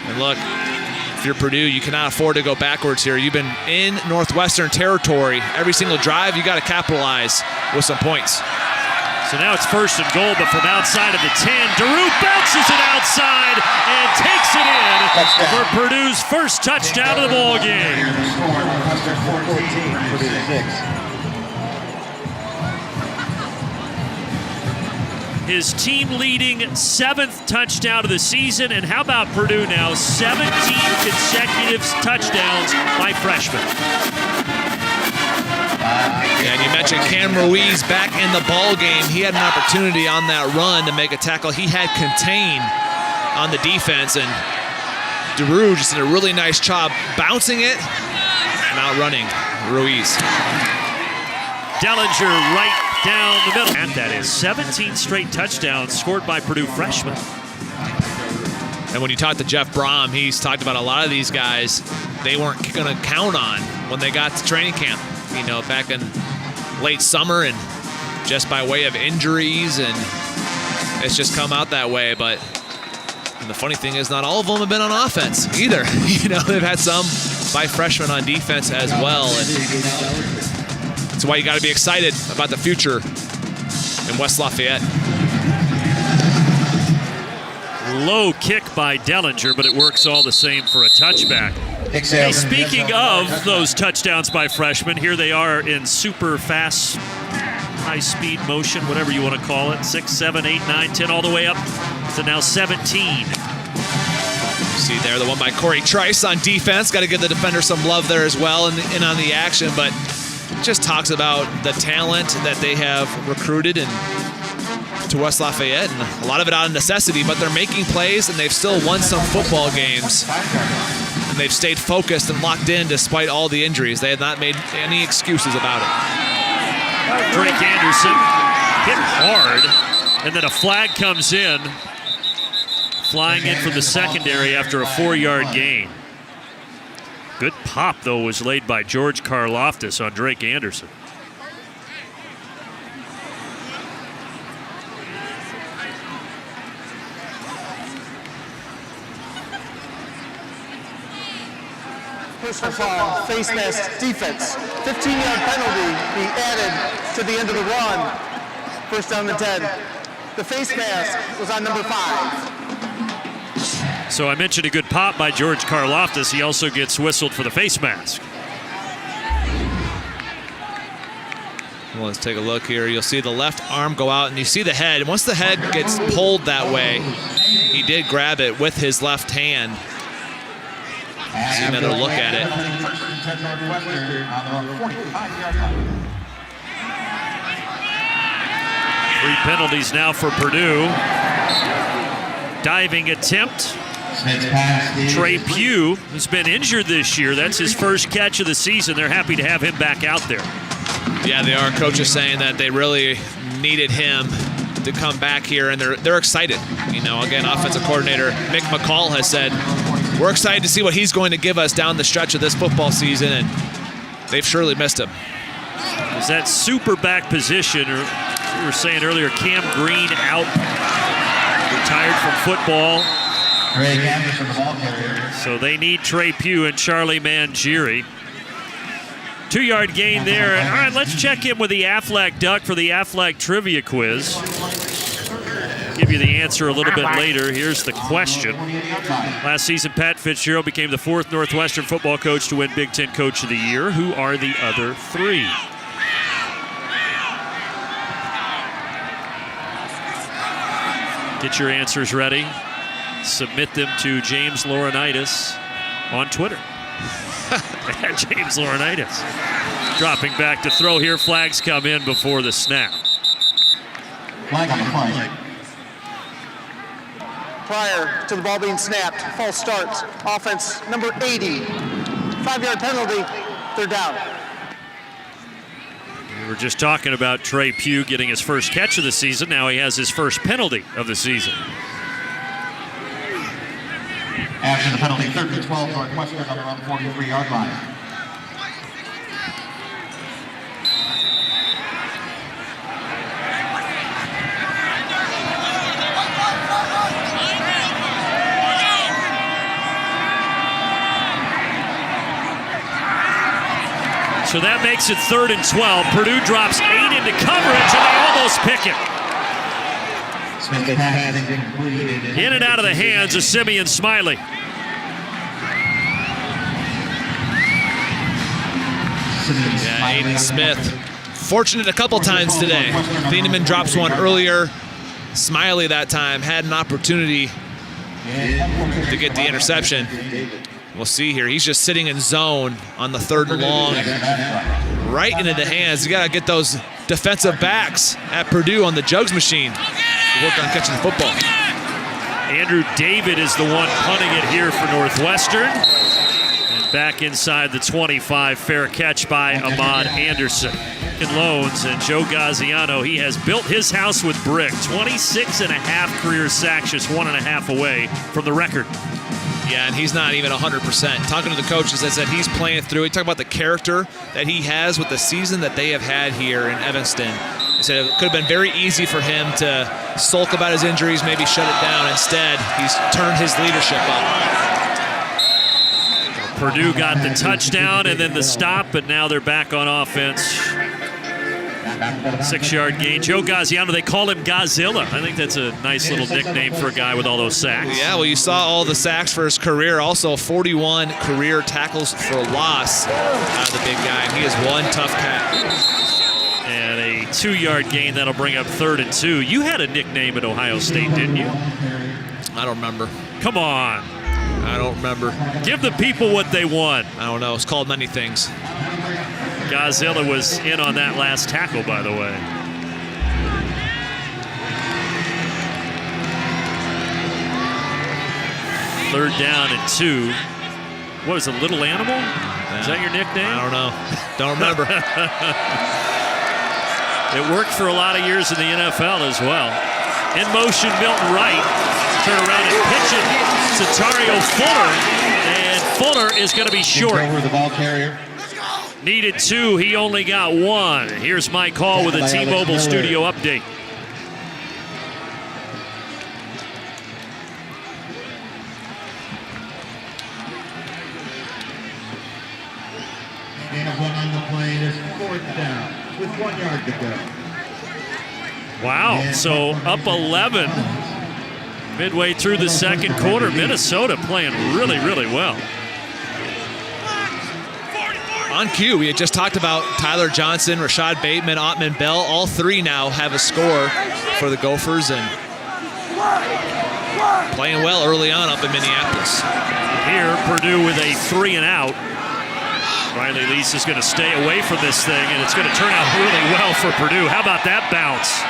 And look, if you're Purdue, you cannot afford to go backwards here. You've been in Northwestern territory. Every single drive, you got to capitalize with some points. So now it's 1st and goal, but from outside of the 10, Daru bounces it outside and takes it in for Purdue's first touchdown of the ball game. His team-leading 7th touchdown of the season, and how about Purdue now? 17 consecutive touchdowns by freshmen. And you mentioned Cam Ruiz back in the ball game. He had an opportunity on that run to make a tackle. He had contained on the defense, and DeRue just did a really nice job bouncing it and outrunning Ruiz. Dellinger right down the middle. And that is 17 straight touchdowns scored by Purdue freshmen. And when you talk to Jeff Brom, he's talked about a lot of these guys they weren't going to count on when they got to training camp, you know, back in late summer, and just by way of injuries, and it's just come out that way. But the funny thing is, not all of them have been on offense either. You know, they've had some by freshmen on defense as well. And that's why you got to be excited about the future in West Lafayette. Low kick by Dellinger, but it works all the same for a touchback. Hey, speaking of those touchdowns by freshmen, here they are in super fast, high-speed motion, whatever you want to call it. 6, 7, 8, 9, 10, all the way up to now 17. See there, the one by Corey Trice on defense. Got to give the defender some love there as well and on the action, but just talks about the talent that they have recruited and to West Lafayette, and a lot of it out of necessity, but they're making plays and they've still won some football games. And they've stayed focused and locked in despite all the injuries. They have not made any excuses about it. Drake Anderson hit hard, and then a flag comes in, flying in from the secondary after a 4-yard gain. Good pop, though, was laid by George Karloftis on Drake Anderson. Personal foul, face mask, defense. 15-yard penalty be added to the end of the run. First down and 10. The face mask was on number 5. So I mentioned a good pop by George Karloftis. He also gets whistled for the face mask. Well, let's take a look here. You'll see the left arm go out, and you see the head. Once the head gets pulled that way, he did grab it with his left hand. See another look at it. 3 penalties now for Purdue. Diving attempt. Trey Pugh, who's been injured this year. That's his first catch of the season. They're happy to have him back out there. Yeah, they are. Coach is saying that they really needed him to come back here, and they're excited. You know, again, offensive coordinator Mick McCall has said, we're excited to see what he's going to give us down the stretch of this football season, and they've surely missed him. Is that super back position, or we were saying earlier, Cam Green out, retired from football. So they need Trey Pugh and Charlie Mangieri. 2-yard gain there. All right, let's check in with the Aflac Duck for the Aflac Trivia Quiz. Give you the answer a little bit later. Here's the question. Last season, Pat Fitzgerald became the 4th Northwestern football coach to win Big Ten Coach of the Year. Who are the other 3? Get your answers ready. Submit them to James Laurinaitis on Twitter. James Laurinaitis. Dropping back to throw here. Flags come in before the snap. Flag on the play. Prior to the ball being snapped, false start, offense number 80. 5-yard penalty, 3rd down. We were just talking about Trey Pugh getting his first catch of the season. Now he has his first penalty of the season. After the penalty, 3rd and 12, Northwestern on around 43-yard line. So that makes it 3rd and 12. Purdue drops 8 into coverage, and they almost pick it. In and out of the hands of Simeon Smiley. Yeah, Aiden Smith, fortunate a couple times today. Thieneman drops one earlier. Smiley that time had an opportunity to get the interception. We'll see here. He's just sitting in zone on the 3rd and long. Right into the hands. You got to get those defensive backs at Purdue on the jugs machine to work on catching the football. Andrew David is the one punting it here for Northwestern. And back inside the 25, fair catch by Ahmad Anderson. In Loans and Joe Gaziano, he has built his house with brick. 26.5 career sacks, just 1.5 away from the record. Yeah, and he's not even 100%. Talking to the coaches, I said he's playing through. He talked about the character that he has with the season that they have had here in Evanston. He said it could have been very easy for him to sulk about his injuries, maybe shut it down. Instead, he's turned his leadership up. Purdue got the touchdown and then the stop, but now they're back on offense. 6-yard gain. Joe Gaziano, they call him Godzilla. I think that's a nice little nickname for a guy with all those sacks. Yeah, well, you saw all the sacks for his career. Also, 41 career tackles for loss out of the big guy, and he is one tough cat. And a 2-yard gain that'll bring up 3rd and 2. You had a nickname at Ohio State, didn't you? I don't remember. Come on. I don't remember. Give the people what they want. I don't know. It's called many things. Godzilla was in on that last tackle, by the way. Third down and 2. What was it, Little Animal? Is that your nickname? I don't know. Don't remember. It worked for a lot of years in the NFL as well. In motion, Milton Wright. Turn around and pitch it to Tario Fuller. And Fuller is going to be short. Over the ball carrier. Needed 2, he only got 1. Here's Mike Hall with a T-Mobile studio update. Gain of 1 on the play. It is 4th down with 1 yard to go. Wow, so up 11 midway through the second quarter. Minnesota playing really, really well. On cue, we had just talked about Tyler Johnson, Rashad Bateman, Ottman Bell. All 3 now have a score for the Gophers and playing well early on up in Minneapolis. Here, Purdue with a 3 and out. Riley Lease is going to stay away from this thing, and it's going to turn out really well for Purdue. How about that bounce?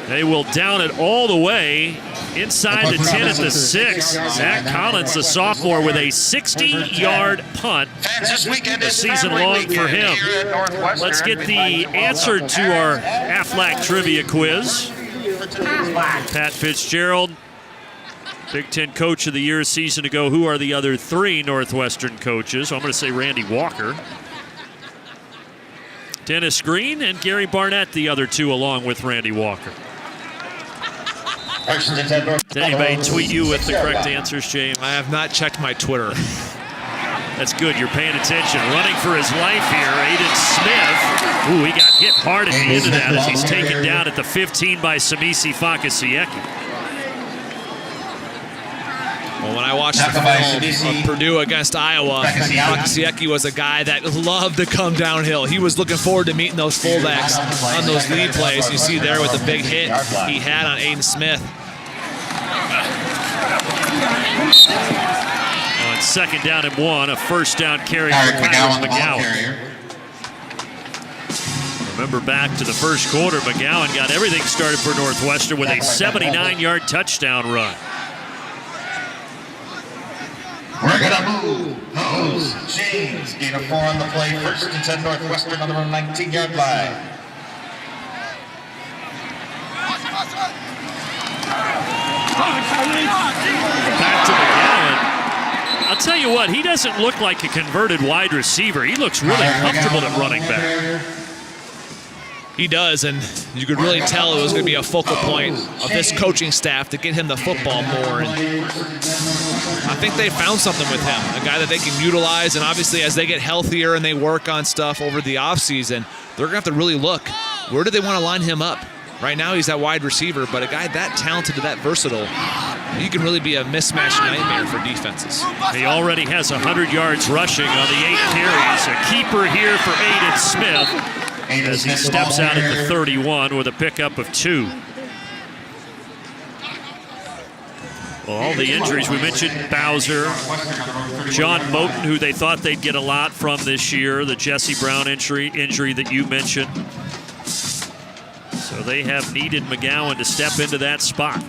They will down it all the way inside the 10 at the 6. Zach Collins, the sophomore, with a 60-yard punt. A season long for him. Let's get the answer to our Aflac trivia quiz. Pat Fitzgerald, Big Ten Coach of the Year a season ago. Who are the other 3 Northwestern coaches? I'm going to say Randy Walker. Dennis Green and Gary Barnett, the other 2, along with Randy Walker. Did anybody tweet you with the correct answers, James? I have not checked my Twitter. That's good. You're paying attention. Running for his life here, Aiden Smith. Ooh, he got hit hard at the end of that as he's taken down at the 15 by Samisi Fakasiecki. Well, when I watched the film of Purdue against Iowa, Fakasiecki was a guy that loved to come downhill. He was looking forward to meeting those fullbacks on those lead plays. You see there with the big hit he had on Aiden Smith. On 2nd down and 1, a 1st down carry for Kyler McGowan. Remember back to the first quarter, McGowan got everything started for Northwestern with a 79-yard touchdown run. We're going to move. Nose. James. Gain of 4 on the play. 1st and 10 Northwestern on the 19-yard line. Back to McGowan. I'll tell you what, he doesn't look like a converted wide receiver. He looks really comfortable at running back. He does, and you could really tell it was going to be a focal point of this coaching staff to get him the football more. And I think they found something with him, a guy that they can utilize. And obviously, as they get healthier and they work on stuff over the offseason, they're going to have to really look. Where do they want to line him up? Right now, he's that wide receiver, but a guy that talented and that versatile, he can really be a mismatch nightmare for defenses. He already has 100 yards rushing on the 8 carries. A keeper here for Aiden Smith as he steps out at the 31 with a pickup of 2. Well, all the injuries we mentioned, Bowser, John Moten, who they thought they'd get a lot from this year, the Jesse Brown injury that you mentioned. So they have needed McGowan to step into that spot.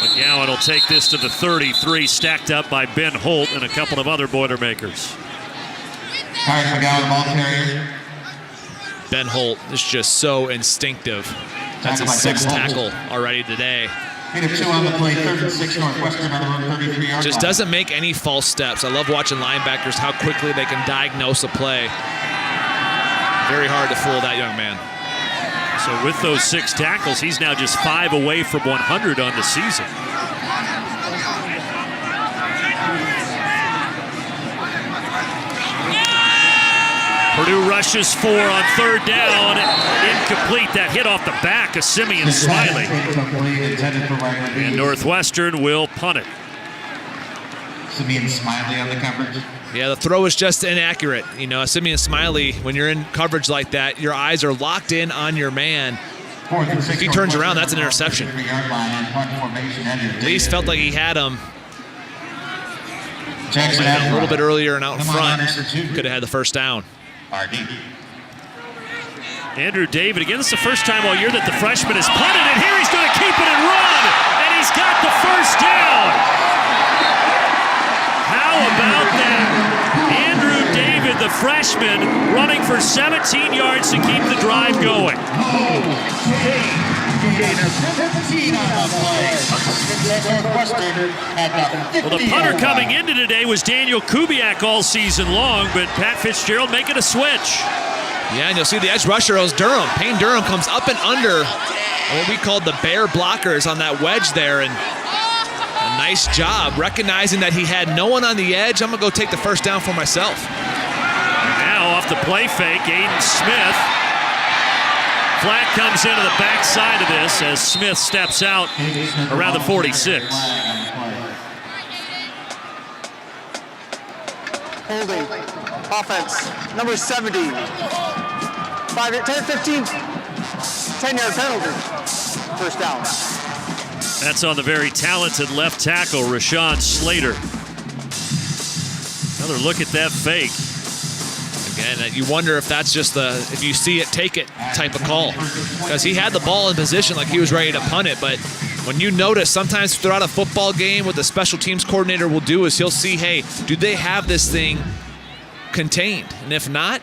McGowan will take this to the 33, stacked up by Ben Holt and a couple of other Boilermakers. Tyler McGowan, ball carrier. Ben Holt is just so instinctive. That's his 6th tackle already today. Gain of 2 on the play, 3rd and 6 Northwestern on the 33-yard Just line. doesn't make any false steps. I love watching linebackers, how quickly they can diagnose a play. Very hard to fool that young man. So with those 6 tackles, he's now just 5 away from 100 on the season. Purdue rushes 4 on 3rd down. Incomplete. That hit off the back of Simeon Smiley. And Northwestern will punt it. Simeon Smiley on the coverage. Yeah, the throw is just inaccurate. You know, Simeon Smiley, when you're in coverage like that, your eyes are locked in on your man. If he turns around, that's an interception. At least felt like he had him a little bit earlier and out in front. Could have had the first down. Andrew David, again, this is the first time all year that the freshman has punted, and here he's going to keep it and run, and he's got the first down. How about that? Andrew David, the freshman, running for 17 yards to keep the drive going. Well, the punter coming into today was Daniel Kubiak all season long, but Pat Fitzgerald making a switch. Yeah, and you'll see the edge rusher is Durham. Payne Durham comes up and under what we called the bear blockers on that wedge there, and a nice job recognizing that he had no one on the edge. I'm going to go take the first down for myself. Now off the play fake, Aiden Smith. Flag comes into the backside of this as Smith steps out around the 46. Holding. Offense. Number 70. 10-15. 10-yard penalty. First down. That's on the very talented left tackle, Rashawn Slater. Another look at that fake. Again, you wonder if that's just the if you see it, take it type of call. Because he had the ball in position like he was ready to punt it. But when you notice, sometimes throughout a football game, what the special teams coordinator will do is he'll see, hey, do they have this thing contained? And if not,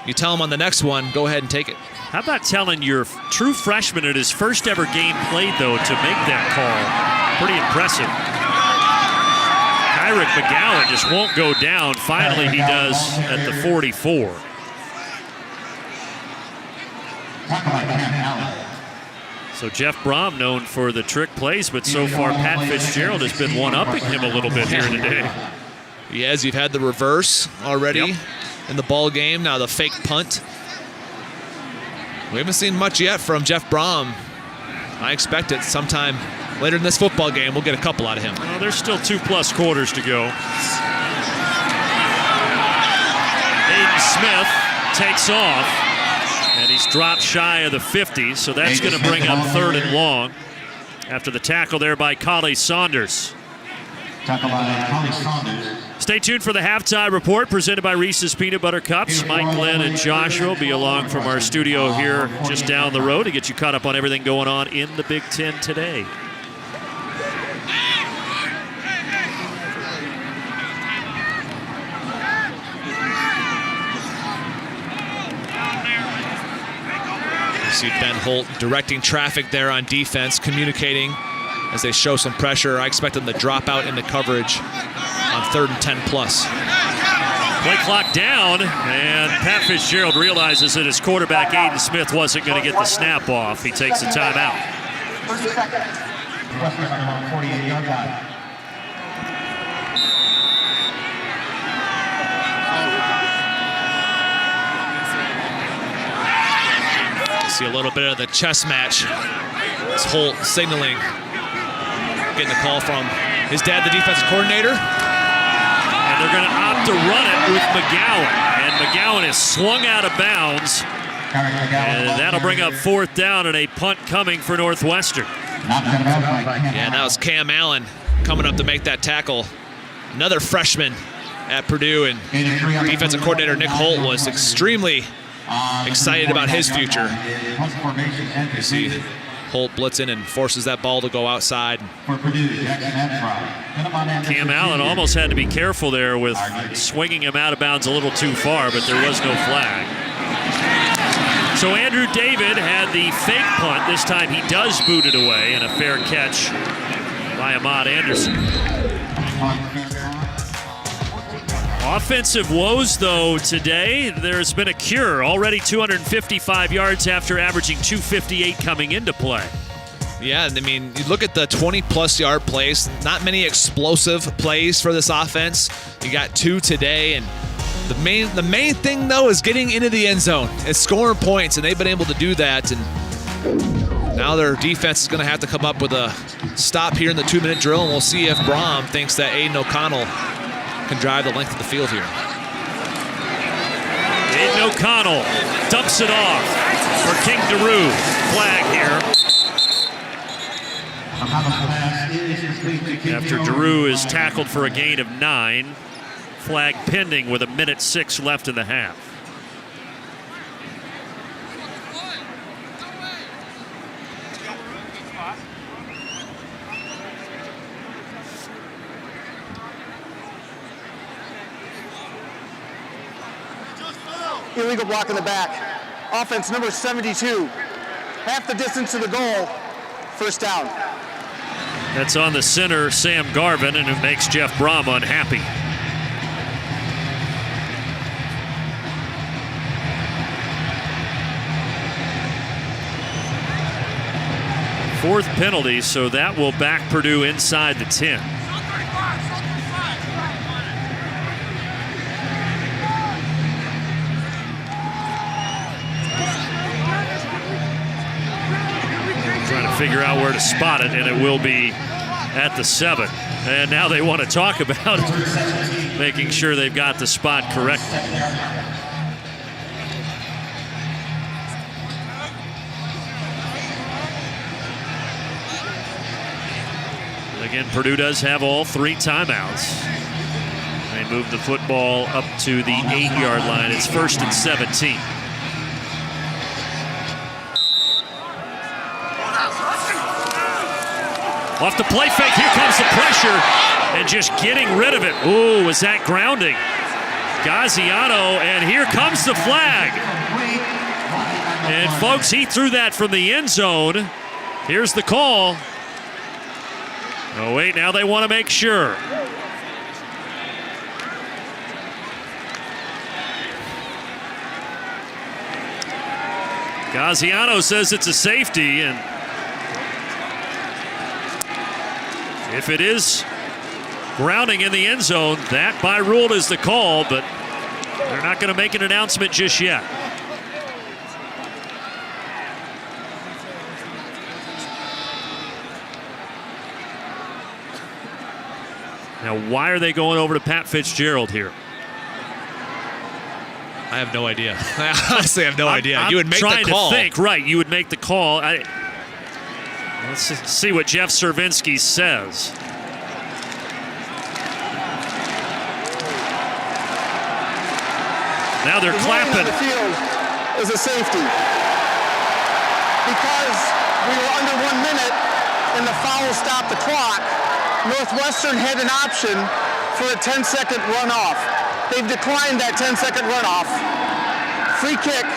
you tell him on the next one, go ahead and take it. How about telling your true freshman at his first ever game played, though, to make that call? Pretty impressive. Kyrick McGowan just won't go down. Finally, he does at the 44. So Jeff Brom known for the trick plays, but so far Pat Fitzgerald has been one-upping him a little bit here today. Yes, you've had the reverse already in the ball game. Now the fake punt. We haven't seen much yet from Jeff Brom. I expect it sometime later in this football game. We'll get a couple out of him. Well, there's still 2+ quarters to go. Aiden Smith takes off, and he's dropped shy of the 50, so that's going to bring up 3rd and long after the tackle there by Collie Saunders. Tackle by Collie Saunders. Stay tuned for the halftime report presented by Reese's Peanut Butter Cups. Mike, Glenn, and Joshua will be along from our studio here just down the road to get you caught up on everything going on in the Big Ten today. You see Ben Holt directing traffic there on defense, communicating as they show some pressure. I expect them to drop out into coverage on 3rd and 10+. Play clock down, and Pat Fitzgerald realizes that his quarterback, Aiden Smith, wasn't going to get the snap off. He takes a timeout. 48-yard line. See a little bit of the chess match. It's Holt signaling, getting a call from his dad, the defensive coordinator. And they're going to opt to run it with McGowan. And McGowan is swung out of bounds And that'll bring up 4th down and a punt coming for Northwestern. Yeah, and that was Cam Allen coming up to make that tackle. Another freshman at Purdue, and defensive coordinator Nick Holt was extremely excited about his future. You see Holt blitzing and forces that ball to go outside. Cam Allen almost had to be careful there with swinging him out of bounds a little too far, but there was no flag. So Andrew David had the fake punt. This time he does boot it away, and a fair catch by Ahmad Anderson. Offensive woes, though, today. There's been a cure. Already 255 yards after averaging 258 coming into play. Yeah, I mean, you look at the 20-plus yard plays, not many explosive plays for this offense. You got 2 today, and the main thing, though, is getting into the end zone. It's scoring points, and they've been able to do that. And now their defense is going to have to come up with a stop here in the 2-minute drill, and we'll see if Brom thinks that Aiden O'Connell can drive the length of the field here. Aiden O'Connell dumps it off for King Daru. Flag here. After Daru is tackled for a gain of 9. Flag pending with 1:06 left in the half. Illegal block in the back. Offense number 72. Half the distance to the goal. 1st down. That's on the center, Sam Garvin, and it makes Jeff Brom unhappy. Fourth penalty, so that will back Purdue inside the 10. Trying to figure out where to spot it, and it will be at the 7. And now they want to talk about making sure they've got the spot correctly. Again, Purdue does have all 3 timeouts. They move the football up to the 8-yard line. It's 1st and 17. Off the play fake, here comes the pressure, and just getting rid of it. Ooh, was that grounding? Gaziano, and here comes the flag. And folks, he threw that from the end zone. Here's the call. Oh wait, now they want to make sure. Gaziano says it's a safety, and if it is grounding in the end zone, that by rule is the call, but they're not going to make an announcement just yet. Now, why are they going over to Pat Fitzgerald here? I have no idea. I honestly have no idea. You would make the call. I'm trying to think. Right, you would make the call. Let's see what Jeff Cervinsky says. Now they're clapping. The field is a safety because we were under 1 minute and the foul stopped the clock. Northwestern had an option for a 10-second runoff. They've declined that 10-second runoff. Free kick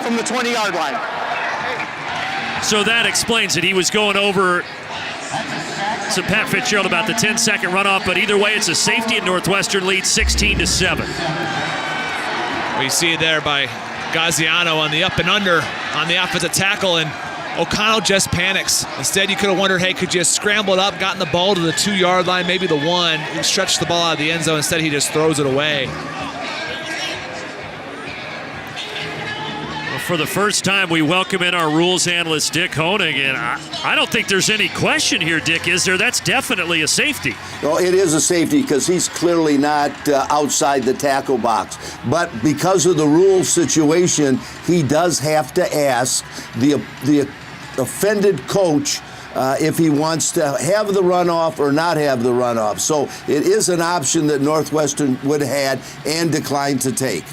from the 20-yard line. So that explains it. He was going over to Pat Fitzgerald about the 10-second runoff, but either way, it's a safety, and Northwestern leads 16-7. We see it there by Gaziano on the up and under on the offensive tackle, and O'Connell just panics. Instead, you could have wondered, hey, could you have scrambled up, gotten the ball to the 2-yard line, maybe the 1, stretched the ball out of the end zone. Instead, he just throws it away. For the first time, we welcome in our rules analyst, Dick Honig. And I don't think there's any question here, Dick, is there? That's definitely a safety. Well, it is a safety because he's clearly not outside the tackle box. But because of the rule situation, he does have to ask the offended coach if he wants to have the runoff or not have the runoff. So it is an option that Northwestern would have had and declined to take.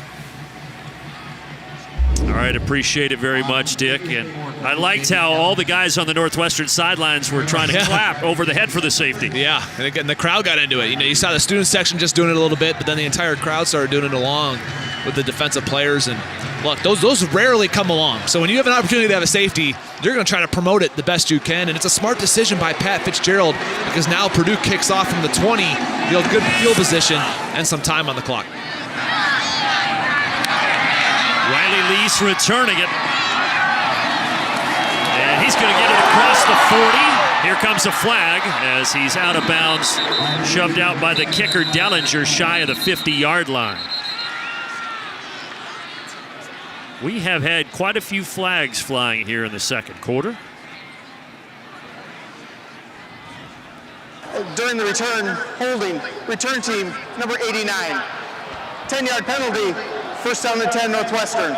All right, appreciate it very much, Dick. And I liked how all the guys on the Northwestern sidelines were trying to clap over the head for the safety. Yeah, and again, the crowd got into it. You know, you saw the student section just doing it a little bit, but then the entire crowd started doing it along with the defensive players. And look, those rarely come along. So when you have an opportunity to have a safety, you're going to try to promote it the best you can. And it's a smart decision by Pat Fitzgerald because now Purdue kicks off from the 20, good field position, and some time on the clock. Riley Lease returning it. And he's going to get it across the 40. Here comes a flag as he's out of bounds, shoved out by the kicker Dellinger, shy of the 50-yard line. We have had quite a few flags flying here in the second quarter. During the return, holding, return team, number 89. 10-yard penalty, first down and 10, Northwestern.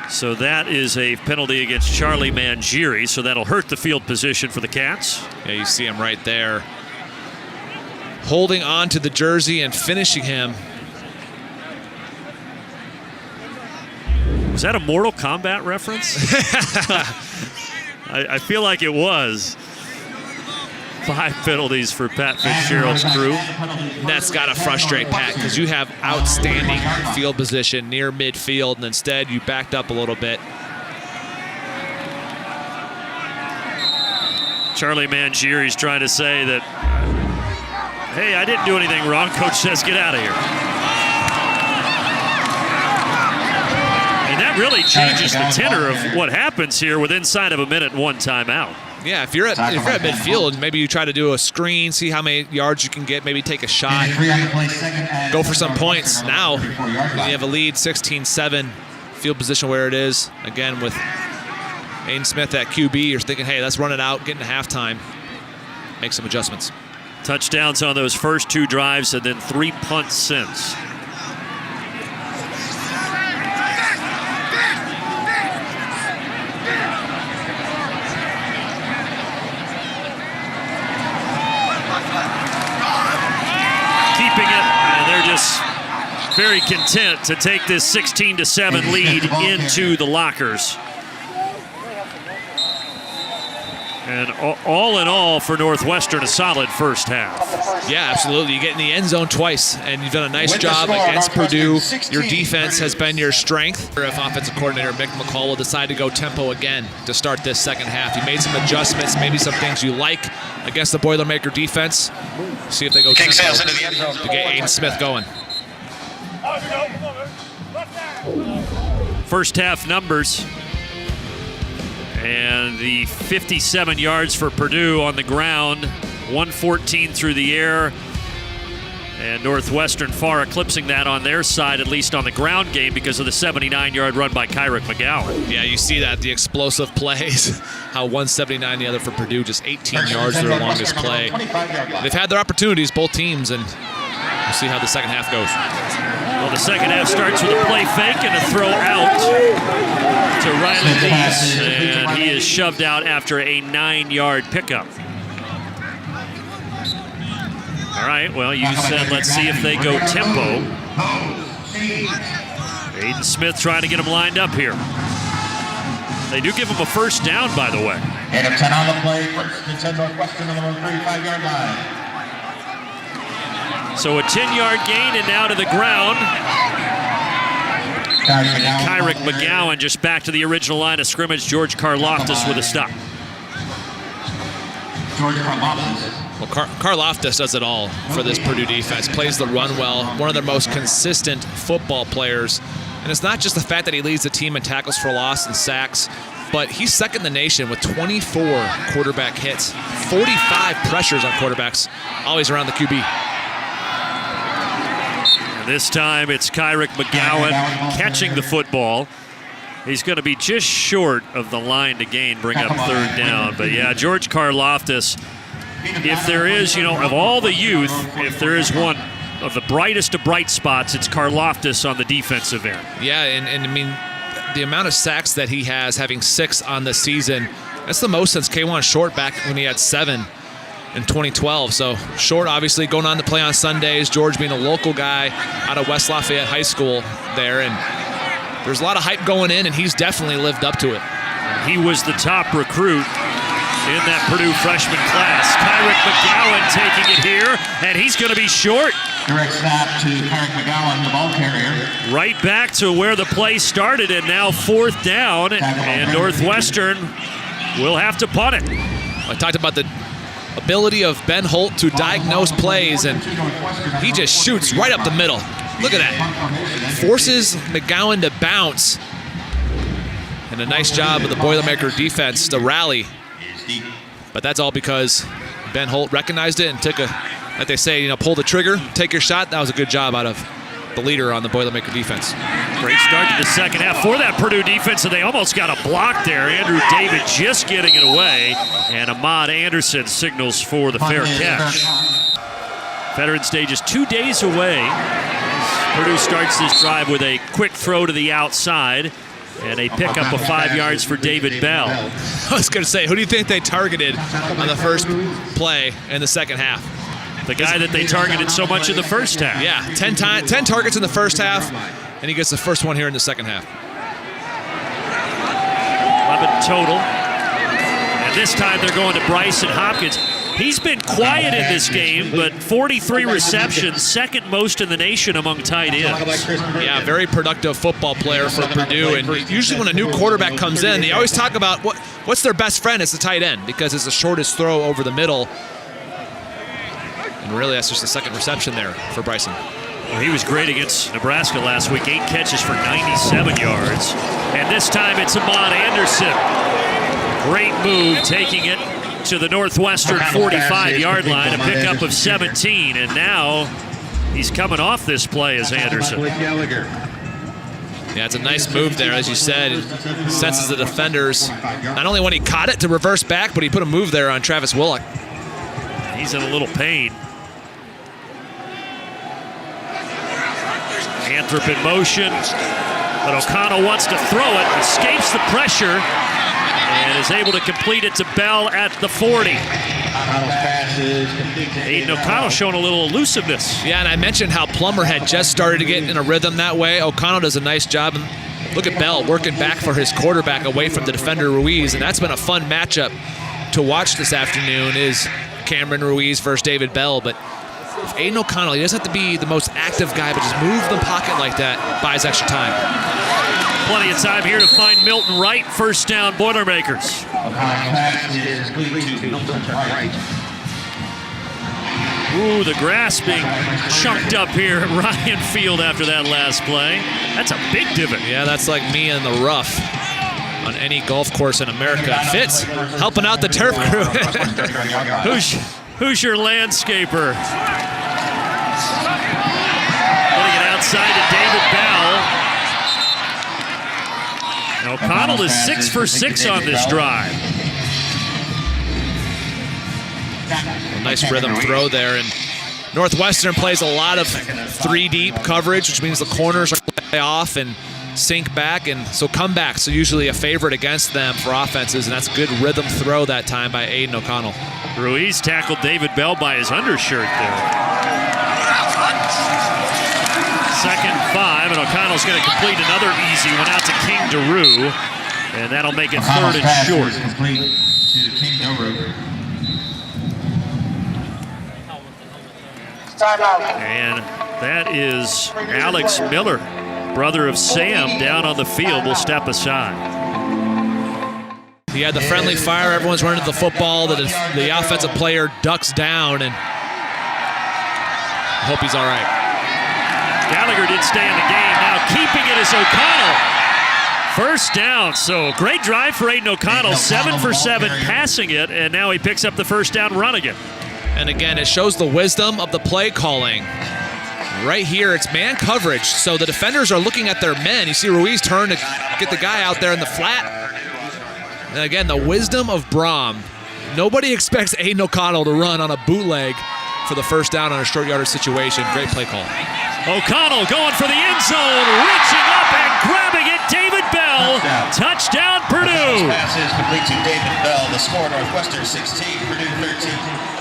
So that is a penalty against Charlie Mangieri, so that'll hurt the field position for the Cats. Yeah, you see him right there. Holding on to the jersey and finishing him. Was that a Mortal Kombat reference? I feel like it was. 5 penalties for Pat Fitzgerald's crew. And that's got to frustrate Pat because you have outstanding field position near midfield, and instead you backed up a little bit. Charlie Mangieri's trying to say that, hey, I didn't do anything wrong. Coach says, get out of here. And that really changes the tenor of what happens here with inside of a minute and 1 timeout. Yeah, if you're at midfield, maybe you try to do a screen, see how many yards you can get, maybe take a shot, go for some points. Now, when you have a lead, 16-7, field position where it is. Again, with Aiden Smith at QB, you're thinking, hey, let's run it out, get into halftime, make some adjustments. Touchdowns on those first 2 drives and then 3 punts since. Very content to take this 16-7 lead into the lockers. And all in all for Northwestern, a solid first half. Yeah, absolutely. You get in the end zone twice, and you've done a nice job against Purdue. Your defense has been your strength. If offensive coordinator Mick McCall will decide to go tempo again to start this second half. You made some adjustments, maybe some things you like against the Boilermaker defense. See if they go tempo to get Aiden Smith going. First half numbers. And the 57 yards for Purdue on the ground, 114 through the air. And Northwestern far eclipsing that on their side, at least on the ground game, because of the 79-yard run by Kyrick McGowan. Yeah, you see that, the explosive plays. How 179 the other for Purdue, just 18 yards their longest play. They've had their opportunities, both teams, and we'll see how the second half goes. Well, the second half starts with a play fake and a throw out to Riley Lease, and he is shoved out after a 9-yard pickup. All right, well, you said let's see if they go tempo. Aiden Smith trying to get him lined up here. They do give him a first down, by the way. And a 10 on the play, first and 10 Northwestern on the 35-yard line. So a 10-yard gain and now to the ground. And Kyrick McGowan just back to the original line of scrimmage. George Karloftis with a stop. George Karloftis. Well, Karloftis does it all for this Purdue defense. Plays the run well. One of their most consistent football players. And it's not just the fact that he leads the team in tackles for loss and sacks, but he's second in the nation with 24 quarterback hits, 45 pressures on quarterbacks, always around the QB. And this time it's Kyrick McGowan catching the football. He's going to be just short of the line to gain, bring up third down. But yeah, George Karlaftis, if there is, of all the youth, if there is one of the brightest of bright spots, it's Karlaftis on the defensive end. Yeah, and I mean, the amount of sacks that he has, having 6 on the season, that's the most since K'Wan Short back when he had 7 in 2012. So Short obviously going on to play on Sundays, George being a local guy out of West Lafayette High School there, and there's a lot of hype going in, and he's definitely lived up to it. He was the top recruit in that Purdue freshman class. Kyrick McGowan taking it here, and he's going to be short. Direct snap to Kyrick McGowan, the ball carrier. Right back to where the play started, and now 4th down, and Northwestern will have to punt it. I talked about the ability of Ben Holt to diagnose plays, and he just shoots right up the middle. Look at that. Forces McGowan to bounce. And a nice job of the Boilermaker defense to rally. But that's all because Ben Holt recognized it and took like they say, pull the trigger, take your shot. That was a good job out of the leader on the Boilermaker defense. Great start to the second half for that Purdue defense, and they almost got a block there. Andrew David just getting it away, and Ahmad Anderson signals for the fair catch. Veterans Day just 2 days away. Purdue starts this drive with a quick throw to the outside and a pickup of 5 yards for David Bell. I was going to say, who do you think they targeted on the first play in the second half? The guy that they targeted so much in the first half. Yeah, 10 targets in the first half, and he gets the first one here in the second half. 11 total. And this time they're going to Bryson Hopkins. He's been quiet in this game, but 43 receptions, second most in the nation among tight ends. Yeah, very productive football player for Purdue. And usually when a new quarterback comes in, they always talk about what's their best friend. It's the tight end because it's the shortest throw over the middle. And really, that's just the second reception there for Bryson. Well, he was great against Nebraska last week, 8 catches for 97 yards. And this time it's Ahmad Anderson. Great move, taking it to the Northwestern 45-yard line, a pickup of 17, and now he's coming off this play as Anderson. Yeah, it's a nice move there, as you said. Senses the defenders. Not only when he caught it to reverse back, but he put a move there on Travis Willock. He's in a little pain. Anthrop in motion, but O'Connell wants to throw it, escapes the pressure, and is able to complete it to Bell at the 40. Aiden O'Connell showing a little elusiveness. Yeah, and I mentioned how Plummer had just started to get in a rhythm that way. O'Connell does a nice job. And look at Bell working back for his quarterback away from the defender Ruiz, and that's been a fun matchup to watch this afternoon is Cameron Ruiz versus David Bell. But if Aiden O'Connell, he doesn't have to be the most active guy, but just move the pocket like that, buys extra time. Plenty of time here to find Milton Wright. First down, Boilermakers. Ooh, the grass being chunked up here at Ryan Field after that last play. That's a big divot. Yeah, that's like me in the rough on any golf course in America. Fitz helping out the turf crew. Who's your landscaper? Putting it outside to David Bell. And O'Connell is 6 for 6 on this drive. A nice rhythm throw there. And Northwestern plays a lot of 3-deep coverage, which means the corners are way off and sink back, and so comebacks are usually a favorite against them for offenses, and that's a good rhythm throw that time by Aiden O'Connell. Ruiz tackled David Bell by his undershirt there. 2nd and 5, and O'Connell's going to complete another easy one out to King DeRue, and that'll make it 3rd and short. And that is Alex Miller, brother of Sam, down on the field, will step aside. He had the friendly fire. Everyone's running to the football. The offensive player ducks down, and I hope he's all right. Gallagher did stay in the game. Now keeping it is O'Connell. First down. So great drive for Aiden O'Connell. 7 for 7 passing it, and now he picks up the first down run again. And again, it shows the wisdom of the play calling. Right here, it's man coverage, so the defenders are looking at their men. You see Ruiz turn to get the guy out there in the flat. And again, the wisdom of Braum. Nobody expects Aiden O'Connell to run on a bootleg for the first down on a short yardage situation. Great play call. O'Connell going for the end zone, reaching up and grabbing it. David Bell, touchdown Purdue. Pass is complete to David Bell. The score, Northwestern 16, Purdue 13.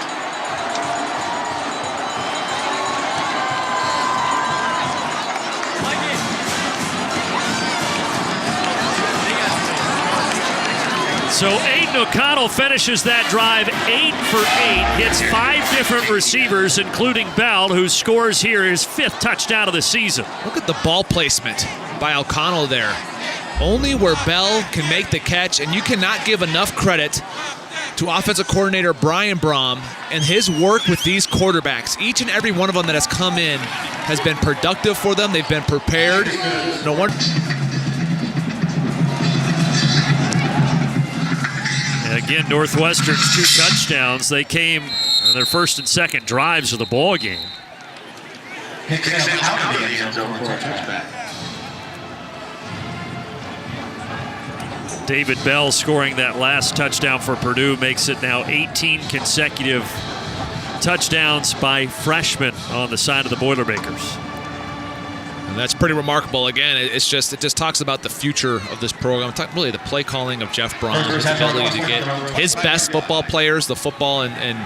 So Aiden O'Connell finishes that drive 8 for 8, hits 5 different receivers, including Bell, who scores here his 5th touchdown of the season. Look at the ball placement by O'Connell there. Only where Bell can make the catch, and you cannot give enough credit to offensive coordinator Brian Braum and his work with these quarterbacks. Each and every one of them that has come in has been productive for them. They've been prepared. No one. Again, Northwestern's 2 touchdowns. They came on their first and second drives of the ball game. David Bell scoring that last touchdown for Purdue makes it now 18 consecutive touchdowns by freshmen on the side of the Boilermakers. And that's pretty remarkable. Again, it just talks about the future of this program. Really the play calling of Jeff Braum, his ability to get his best football players, the football, and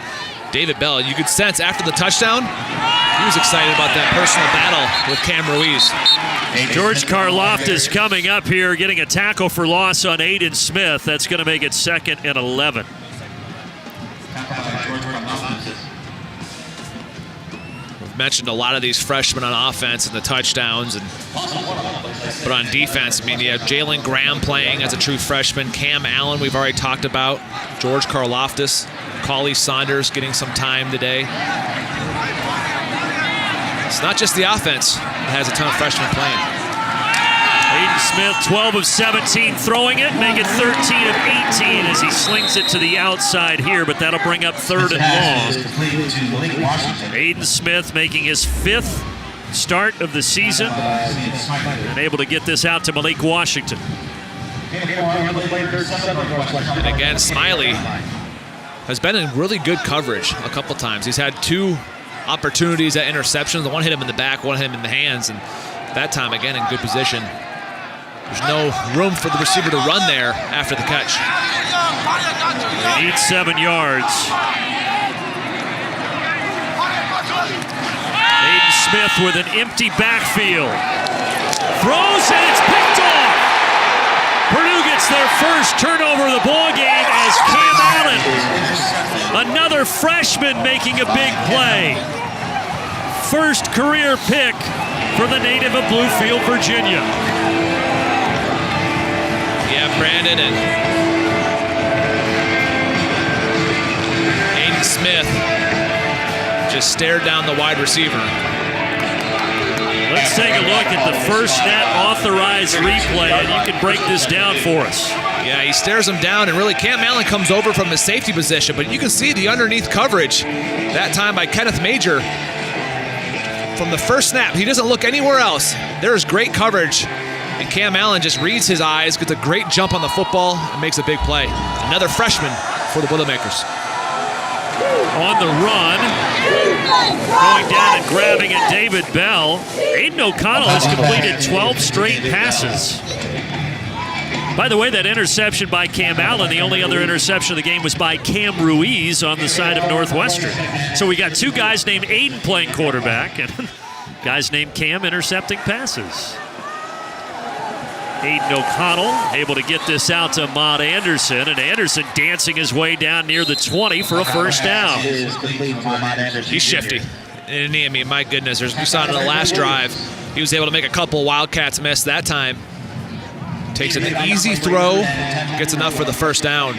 David Bell. You could sense after the touchdown, he was excited about that personal battle with Cam Ruiz. George Karloftis coming up here, getting a tackle for loss on Aiden Smith. That's going to make it 2nd and 11. Mentioned a lot of these freshmen on offense and the touchdowns, but on defense, I mean, you have Jalen Graham playing as a true freshman, Cam Allen we've already talked about, George Karloftis, Cauley Saunders getting some time today. It's not just the offense that has a ton of freshmen playing. Aiden Smith, 12 of 17 throwing it, make it 13 of 18 as he slings it to the outside here, but that'll bring up 3rd and long. Aiden Smith making his 5th start of the season and able to get this out to Malik Washington. And again, Smiley has been in really good coverage a couple times. He's had 2 opportunities at interceptions. The one hit him in the back, one hit him in the hands, and that time, again, in good position. There's no room for the receiver to run there after the catch. They need 7 yards. Aiden Smith with an empty backfield. Throws and it's picked off. Purdue gets their first turnover of the ball game as Cam Allen, another freshman, making a big play. First career pick for the native of Bluefield, Virginia. Yeah, Brandon and Aiden Smith just stared down the wide receiver. Let's take a look at the first net authorized replay, and you can break this down for us. Yeah, he stares him down, and really Cam Allen comes over from his safety position, but you can see the underneath coverage that time by Kenneth Major. From the first snap, he doesn't look anywhere else. There's great coverage, and Cam Allen just reads his eyes, gets a great jump on the football, and makes a big play. Another freshman for the Boilermakers. On the run, going down and grabbing at David Bell. Aiden O'Connell has completed 12 straight passes. By the way, that interception by Cam Allen, the only other interception of the game was by Cam Ruiz on the side of Northwestern. So we got 2 guys named Aiden playing quarterback and guys named Cam intercepting passes. Aiden O'Connell able to get this out to Ahmad Anderson, and Anderson dancing his way down near the 20 for a first down. He's shifty. And I mean, my goodness, we saw it in the last drive. He was able to make a couple Wildcats miss that time. Takes an easy throw, gets enough for the first down.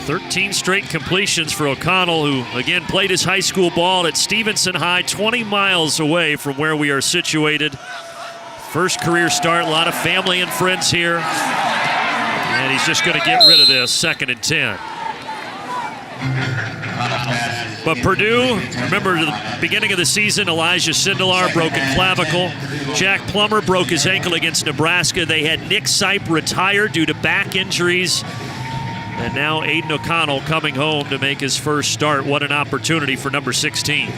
13 straight completions for O'Connell, who again played his high school ball at Stevenson High, 20 miles away from where we are situated. First career start, a lot of family and friends here. And he's just going to get rid of this, 2nd and 10. But Purdue, remember at the beginning of the season, Elijah Sindelar broken clavicle. Jack Plummer broke his ankle against Nebraska. They had Nick Sipe retire due to back injuries. And now Aiden O'Connell coming home to make his first start. What an opportunity for number 16.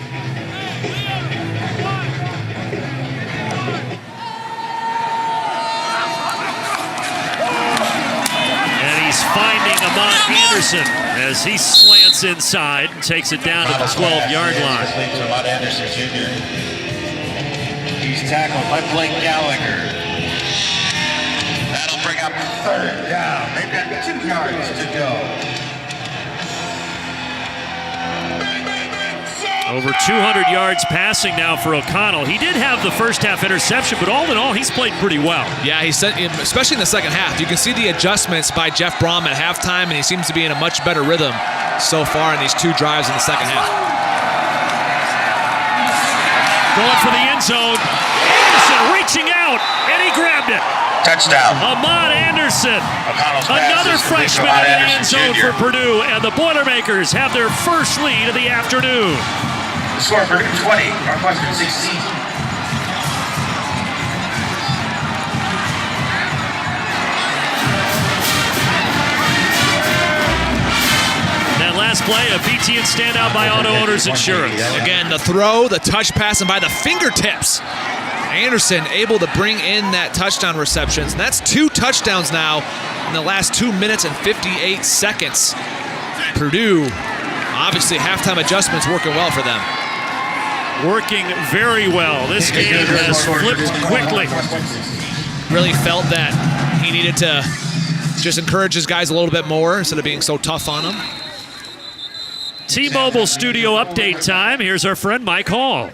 Finding Amon Anderson as he slants inside and takes it down to the 12-yard line. Amon Anderson Jr. He's tackled by Blake Gallagher. That'll bring up 3rd down. They've got 2 yards to go. Over 200 yards passing now for O'Connell. He did have the first half interception, but all in all, he's played pretty well. Yeah, he said, especially in the second half. You can see the adjustments by Jeff Brom at halftime, and he seems to be in a much better rhythm so far in these 2 drives in the second half. Going for the end zone. Anderson reaching out, and he grabbed it. Touchdown. Amon Anderson. Another freshman in the end zone for Purdue, and the Boilermakers have their first lead of the afternoon. The score, Purdue 20, Northwestern 16. That last play, a BTN standout by Auto Owners Insurance. Again, the throw, the touch pass, and by the fingertips. Anderson able to bring in that touchdown receptions. And that's 2 touchdowns now in the last 2 minutes and 58 seconds. Purdue, obviously halftime adjustments working well for them. Working very well. This game has flipped quickly. Really felt that he needed to just encourage his guys a little bit more instead of being so tough on them. T-Mobile Studio update time. Here's our friend Mike Hall.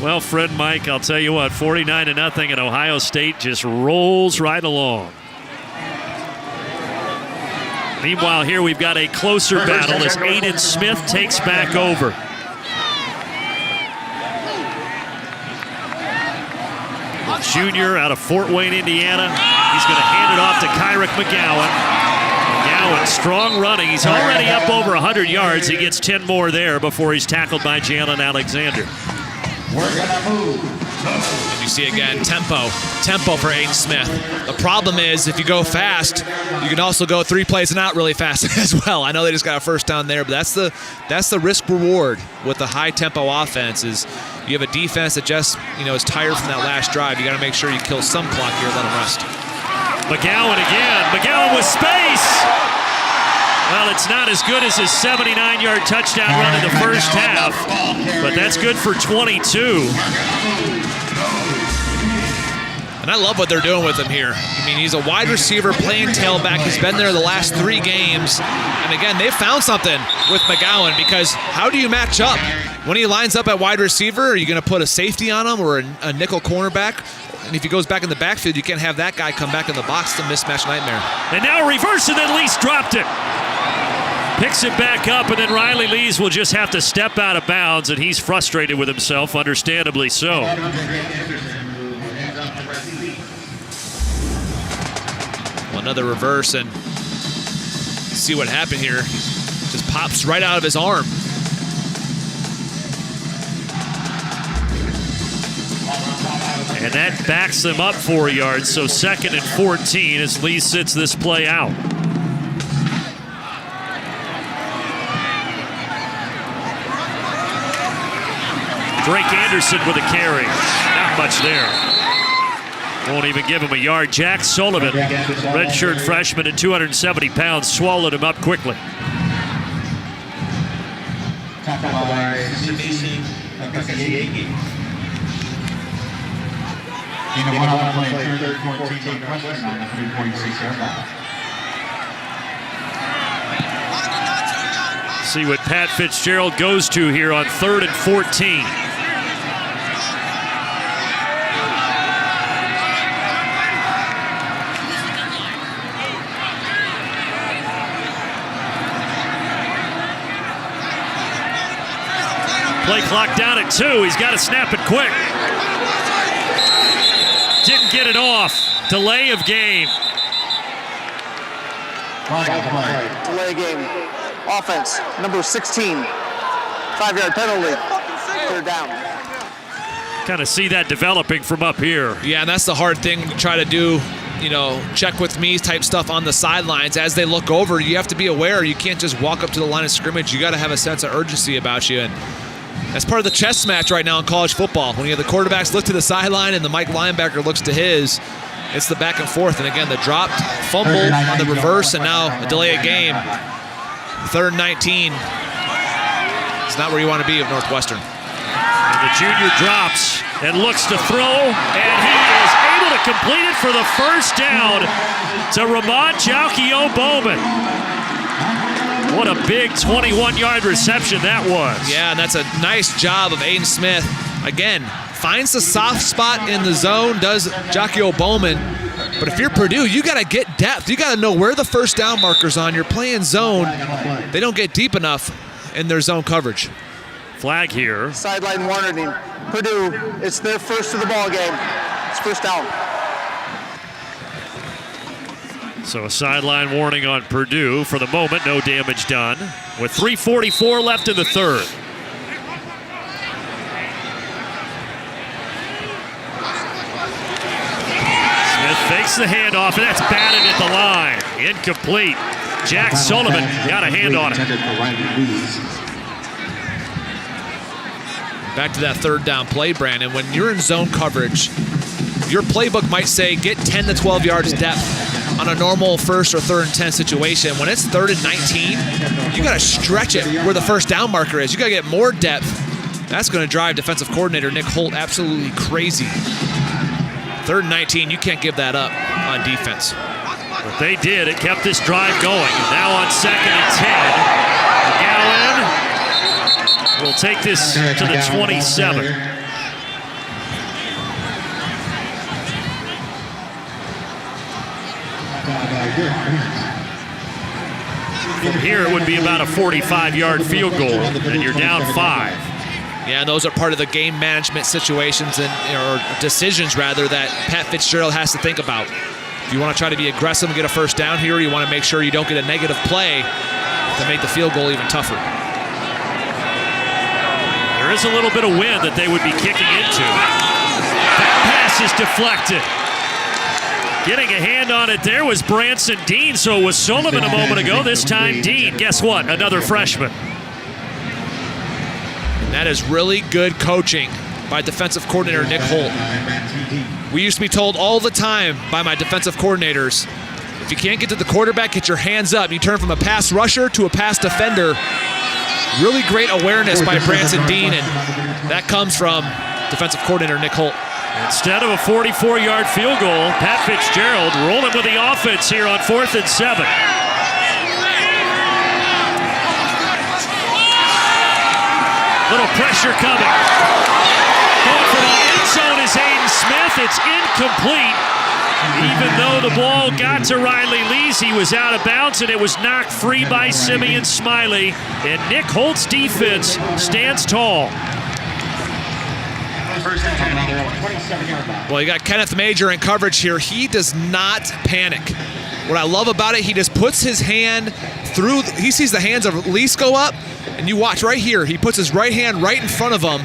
Well, friend Mike, I'll tell you what, 49-0, and Ohio State just rolls right along. Meanwhile, here we've got a closer battle as Aiden Smith takes back over. Junior out of Fort Wayne, Indiana. He's going to hand it off to Kyrick McGowan. McGowan, strong running. He's already up over 100 yards. He gets 10 more there before he's tackled by Jalen Alexander. We're gonna move. And you see again, tempo for Aiden Smith. The problem is if you go fast, you can also go 3 plays and out really fast as well. I know they just got a first down there, but that's the risk reward with the high tempo offense is you have a defense that just is tired from that last drive. You got to make sure you kill some clock here, let them rest. McGowan again. McGowan with space. Well, it's not as good as his 79-yard touchdown run in the first half, but that's good for 22. And I love what they're doing with him here. I mean, he's a wide receiver playing tailback. He's been there the last 3 games. And again, they've found something with McGowan because how do you match up? When he lines up at wide receiver, are you going to put a safety on him or a nickel cornerback? And if he goes back in the backfield, you can't have that guy come back in the box. It's a mismatch nightmare. And now reverse, and then Lease dropped it. Picks it back up, and then Riley Lees will just have to step out of bounds, and he's frustrated with himself, understandably so. Well, another reverse, and see what happened here. Just pops right out of his arm. And that backs them up 4 yards, so 2nd and 14 as Lee sits this play out. Drake Anderson with a carry. Not much there. Won't even give him a yard. Jack Sullivan, redshirt freshman at 270 pounds, swallowed him up quickly. In a one-on-one play, 3rd and 14, Northwestern on the 346-yard line. See what Pat Fitzgerald goes to here on 3rd and 14. Play clock down at 2. He's got to snap it quick. Didn't get it off. Delay of game. Delay game. Offense, number 16. 5-yard penalty. Third down. Kind of see that developing from up here. Yeah, and that's the hard thing to try to do, you know, check with me type stuff on the sidelines. As they look over, you have to be aware. You can't just walk up to the line of scrimmage. You got to have a sense of urgency about you. And that's part of the chess match right now in college football. When you have the quarterbacks look to the sideline and the Mike linebacker looks to his, it's the back and forth. And again, the dropped fumble on the reverse and now a delay of game. 3rd and 19. It's not where you want to be of Northwestern. And the junior drops and looks to throw, and he is able to complete it for the first down to Ramon Jalkio Bowman. What a big 21-yard reception that was. Yeah, and that's a nice job of Aiden Smith. Again, finds the soft spot in the zone, does Jalkio Bowman. But if you're Purdue, you got to get depth. You got to know where the first down markers on. You're playing zone. They don't get deep enough in their zone coverage. Flag here. Sideline warning. Purdue, it's their first of the ball game. It's first down. So a sideline warning on Purdue. For the moment, no damage done. With 3:44 left in the third. Smith fakes the handoff, and that's batted at the line. Incomplete. Jack Sullivan got a hand on it. Back to that third down play, Brandon. When you're in zone coverage, your playbook might say get 10 to 12 yards depth on a normal 1st or 3rd and 10 situation. When it's 3rd and 19, you got to stretch it where the first down marker is. You got to get more depth. That's going to drive defensive coordinator Nick Holt absolutely crazy. 3rd and 19, you can't give that up on defense. But they did. It kept this drive going. Now on 2nd and 10. Gallen will take this to the 27. From here, it would be about a 45-yard field goal, and you're down 5. Yeah, and those are part of the game management situations or decisions, rather, that Pat Fitzgerald has to think about. If you want to try to be aggressive and get a first down here, you want to make sure you don't get a negative play to make the field goal even tougher. There is a little bit of wind that they would be kicking into. That pass is deflected. Getting a hand on it there was Branson Dean, so it was Sullivan a moment ago. This time Dean. Guess what? Another freshman. And that is really good coaching by defensive coordinator Nick Holt. We used to be told all the time by my defensive coordinators, if you can't get to the quarterback, get your hands up. You turn from a pass rusher to a pass defender. Really great awareness by Branson Dean, and that comes from defensive coordinator Nick Holt. Instead of a 44-yard field goal, Pat Fitzgerald rolling with the offense here on 4th and 7. Little pressure coming. Going for the end zone is Aiden Smith. It's incomplete. Even though the ball got to Riley Lees, he was out of bounds, and it was knocked free by Simeon Smiley. And Nick Holt's defense stands tall. Well, you got Kenneth Major in coverage here. He does not panic. What I love about it, he just puts his hand through. He sees the hands of Lees go up, and you watch right here. He puts his right hand right in front of him.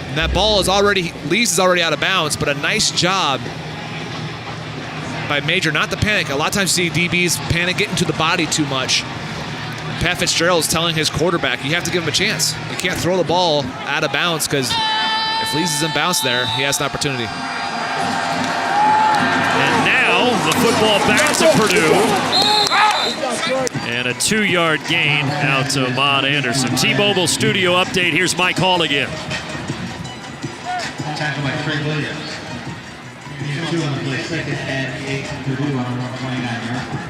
And that ball is already, Lees is already out of bounds, but a nice job by Major not to panic. A lot of times you see DBs panic, get into the body too much. Pat Fitzgerald is telling his quarterback, you have to give him a chance. You can't throw the ball out of bounds, because if Lees is in bounds there, he has an opportunity. And now the football back to Purdue. And a 2-yard gain out to Ahmad Anderson. T-Mobile studio update. Here's Mike Hall again. Tackle by Trey Williams. 2 on the play, 2nd and 8 Purdue on the 29-yard line.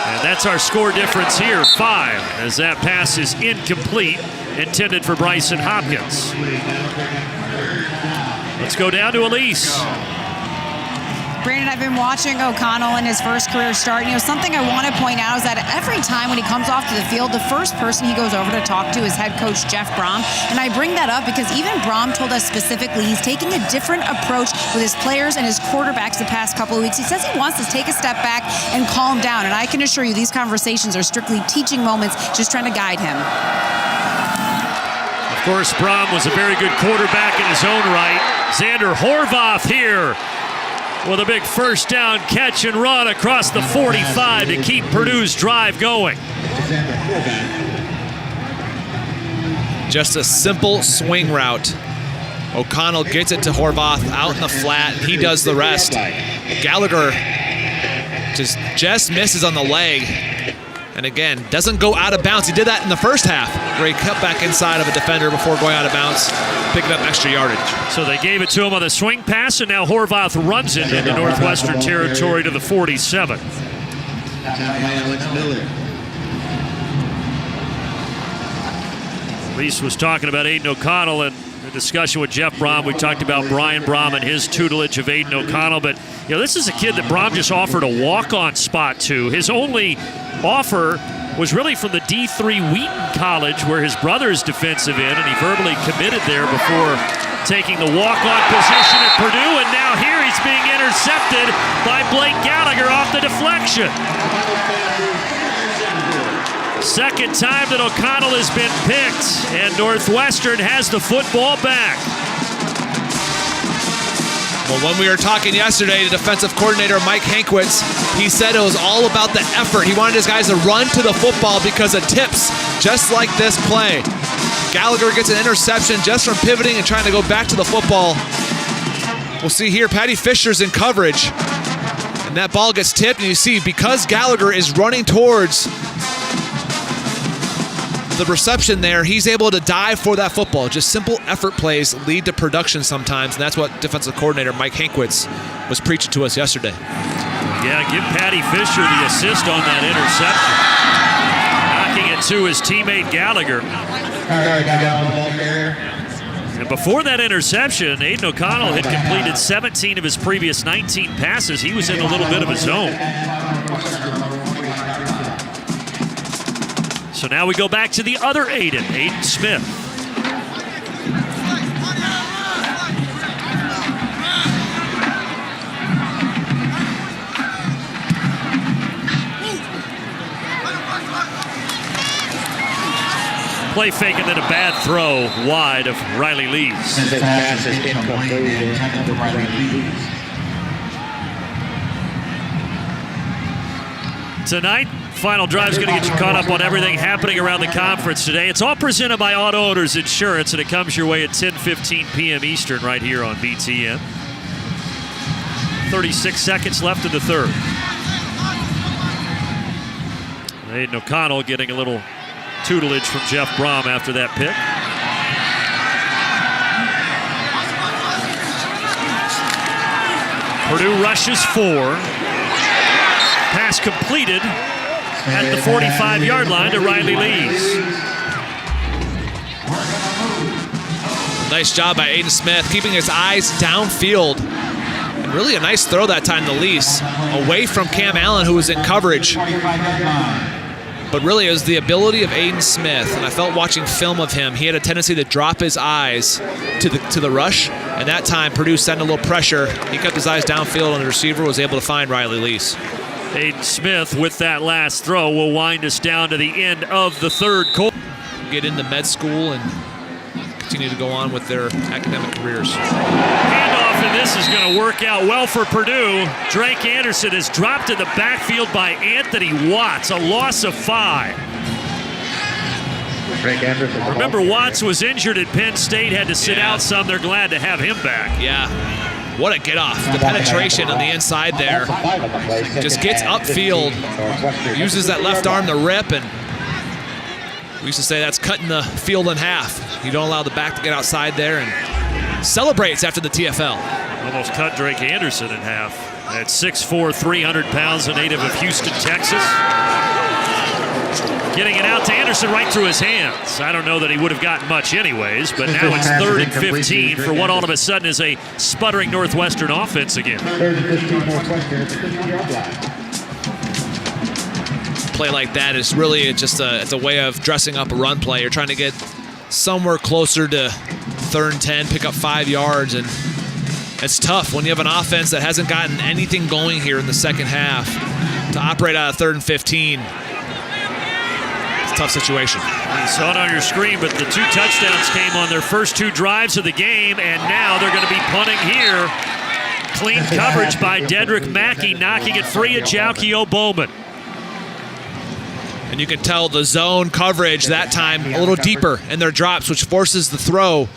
And that's our score difference here, 5, as that pass is incomplete, intended for Bryson Hopkins. Let's go down to Elise. Brandon, I've been watching O'Connell in his first career start. Something I want to point out is that every time when he comes off to the field, the first person he goes over to talk to is head coach Jeff Brom. And I bring that up because even Brom told us specifically he's taking a different approach with his players and his quarterbacks the past couple of weeks. He says he wants to take a step back and calm down. And I can assure you these conversations are strictly teaching moments, just trying to guide him. Of course, Brom was a very good quarterback in his own right. Xander Horvath here with a big first down catch and run across the 45 to keep Purdue's drive going. Just a simple swing route. O'Connell gets it to Horvath out in the flat, and he does the rest. Gallagher just misses on the leg. And again, doesn't go out of bounds. He did that in the first half, where he cut back inside of a defender before going out of bounds, picking up extra yardage. So they gave it to him on the swing pass, and now Horvath runs it into Northwestern territory to the 47. Reese was talking about Aiden O'Connell and the discussion with Jeff Brom. We talked about Brian Brom and his tutelage of Aiden O'Connell, but this is a kid that Brom just offered a walk-on spot to. His only offer was really from the D3 Wheaton College, where his brother is defensive end, and he verbally committed there before taking the walk-on position at Purdue, and now here he's being intercepted by Blake Gallagher off the deflection. Second time that O'Connell has been picked, and Northwestern has the football back. Well, when we were talking yesterday to defensive coordinator Mike Hankwitz, he said it was all about the effort. He wanted his guys to run to the football because of tips, just like this play. Gallagher gets an interception just from pivoting and trying to go back to the football. We'll see here, Patty Fisher's in coverage, and that ball gets tipped, and you see, because Gallagher is running towards the reception there, he's able to dive for that football. Just simple effort plays lead to production sometimes, and that's what defensive coordinator Mike Hankwitz was preaching to us yesterday. Yeah, give Patty Fisher the assist on that interception. Knocking it to his teammate Gallagher. And before that interception, Aiden O'Connell had completed 17 of his previous 19 passes. He was in a little bit of a zone. So now we go back to the other Aiden Smith. Play fake and then a bad throw wide of Riley Lees. Tonight, Final Drive is going to get you caught up on everything happening around the conference today. It's all presented by Auto Owners Insurance, and it comes your way at 10:15 p.m. Eastern right here on BTN. 36 seconds left in the third. Aiden O'Connell getting a little tutelage from Jeff Brom after that pick. Purdue rushes 4. Pass completed at the 45-yard line to Riley Lees. Nice job by Aiden Smith, keeping his eyes downfield. And really a nice throw that time to Lees, away from Cam Allen, who was in coverage. But really it was the ability of Aiden Smith, and I felt watching film of him, he had a tendency to drop his eyes to the rush, and that time Purdue sent a little pressure. He kept his eyes downfield, and the receiver was able to find Riley Lees. Aiden Smith with that last throw will wind us down to the end of the third quarter. Get into med school and continue to go on with their academic careers. Handoff, and this is going to work out well for Purdue. Drake Anderson is dropped in the backfield by Anthony Watts, a loss of 5. Remember, Watts was injured at Penn State, had to sit out some. They're glad to have him back. Yeah. What a get off. The penetration on the inside there. Just gets upfield, uses that left arm to rip, and we used to say that's cutting the field in half. You don't allow the back to get outside there, and celebrates after the TFL. Almost cut Drake Anderson in half. At 6'4", 300 pounds, a native of Houston, Texas. Getting it out to Anderson right through his hands. I don't know that he would have gotten much anyways, but now it's 3rd and 15 for what all of a sudden is a sputtering Northwestern offense again. 3rd and 15 Northwestern at the 50-yard line. Play like that is really it's a way of dressing up a run play. You're trying to get somewhere closer to 3rd and 10, pick up 5 yards, and it's tough when you have an offense that hasn't gotten anything going here in the second half to operate out of 3rd and 15. It's a tough situation. You saw it on your screen, but the 2 touchdowns came on their first 2 drives of the game, and now they're going to be punting here. Clean coverage by Dedrick Mackey, knocking it free of Jalkio Bowman. And you can tell the zone coverage that time a little deeper in their drops, which forces the throw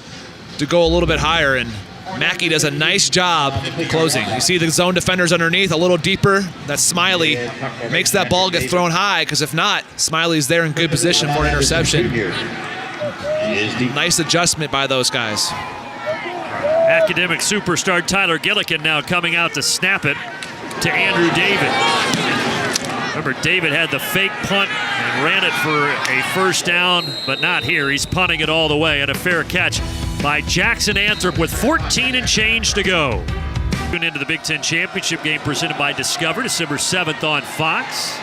to go a little bit higher. And Mackey does a nice job closing. You see the zone defenders underneath a little deeper. That's Smiley. Makes that ball get thrown high, because if not, Smiley's there in good position for an interception. Nice adjustment by those guys. Academic superstar Tyler Gillikin now coming out to snap it to Andrew David. Remember, David had the fake punt and ran it for a first down, but not here. He's punting it all the way, and a fair catch by Jackson Anthrop with 14 and change to go. Going into the Big Ten Championship game presented by Discover, December 7th on Fox.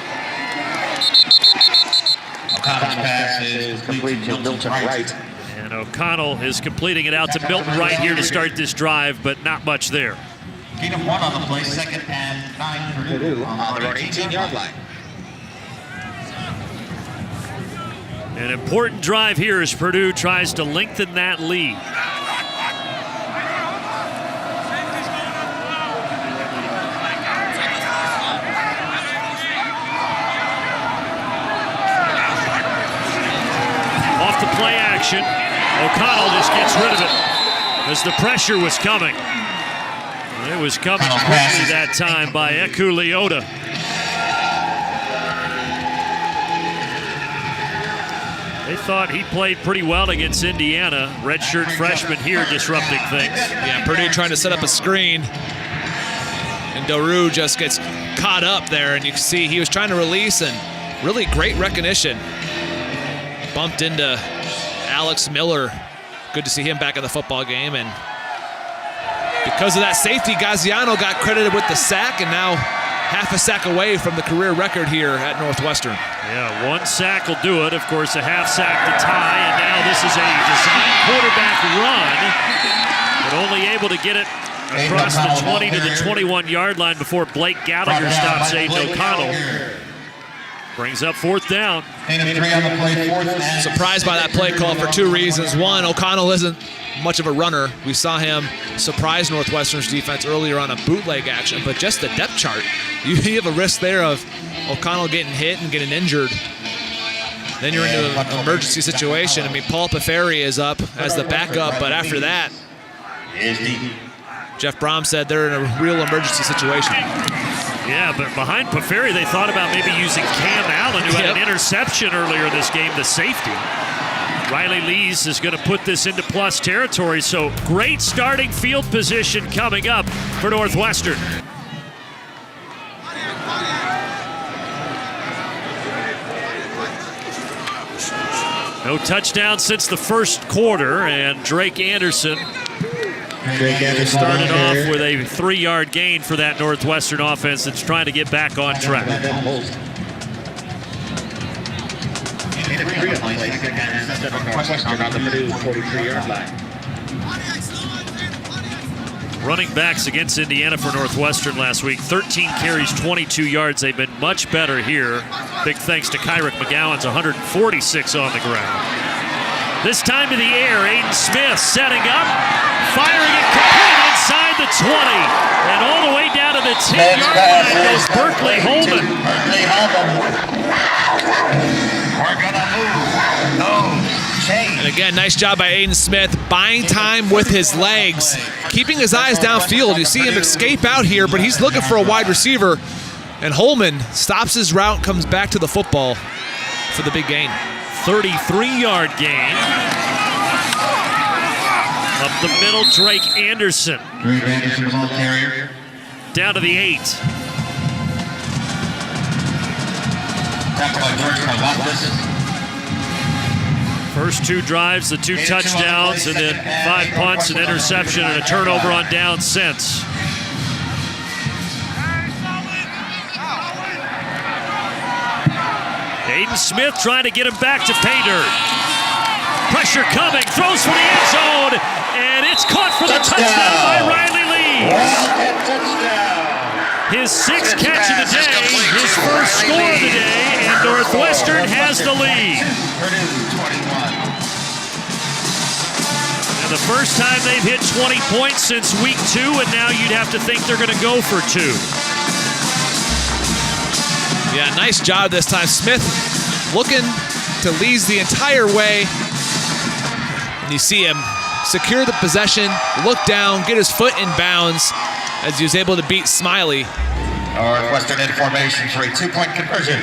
O'Connell's pass is complete to Milton Wright. And O'Connell is completing it out to Milton Wright here to start this drive, but not much there. Gain of 1 on the play, 2nd and 9 Purdue on their 18-yard line. An important drive here as Purdue tries to lengthen that lead. Off the play action, O'Connell just gets rid of it as the pressure was coming. It was coming quickly that time by Eku Leota. They thought he played pretty well against Indiana. Redshirt freshman here disrupting things. Yeah, Purdue trying to set up a screen. And Daru just gets caught up there, and you can see he was trying to release, and really great recognition. Bumped into Alex Miller. Good to see him back in the football game, and because of that safety, Gaziano got credited with the sack, and now half a sack away from the career record here at Northwestern. Yeah, 1 sack will do it. Of course, a half sack to tie, and now this is a design quarterback run, but only able to get it across the 20 to the 21-yard line before Blake Gallagher stops Aiden O'Connell. Brings up 4th down. Surprised by that play call for 2 reasons. 1, O'Connell isn't much of a runner. We saw him surprise Northwestern's defense earlier on a bootleg action, but just the depth chart, you have a risk there of O'Connell getting hit and getting injured. Then you're into an emergency situation. I mean, Paul Paferi is up as the backup, but after that, Jeff Brom said they're in a real emergency situation. Yeah, but behind Paferi, they thought about maybe using Cam Allen, who had an interception earlier this game, the safety. Riley Lees is going to put this into plus territory, so great starting field position coming up for Northwestern. No touchdown since the first quarter, and Drake Anderson started off with a 3-yard gain for that Northwestern offense that's trying to get back on track. Running backs against Indiana for Northwestern last week. 13 carries, 22 yards. They've been much better here. Big thanks to Kyrick McGowan's 146 on the ground. This time to the air, Aiden Smith setting up, firing it complete inside the 20. And all the way down to the 10-yard line goes Berkeley Holman. We're gonna move. No change. And again, nice job by Aiden Smith, buying time with his legs, keeping his eyes downfield. You see him escape out here, but he's looking for a wide receiver. And Holman stops his route, comes back to the football for the big gain. 33-yard gain. Up the middle, Drake Anderson. Drake Anderson, ball carrier. Down to the 8. Tackled by George Calvados. First 2 drives, the 2 touchdowns, and then 5 punts, an interception, and a turnover on down since. Aiden Smith trying to get him back to pay dirt. Pressure coming, throws for the end zone, and it's caught for the touchdown by Riley Lees. His 6th catch of the day, his first score of the day, and Northwestern has the lead. And the first time they've hit 20 points since week 2, and now you'd have to think they're going to go for 2. Yeah, nice job this time. Smith looking to Lees the entire way. And you see him secure the possession, look down, get his foot in bounds as he was able to beat Smiley. Northwestern in formation for a 2-point conversion.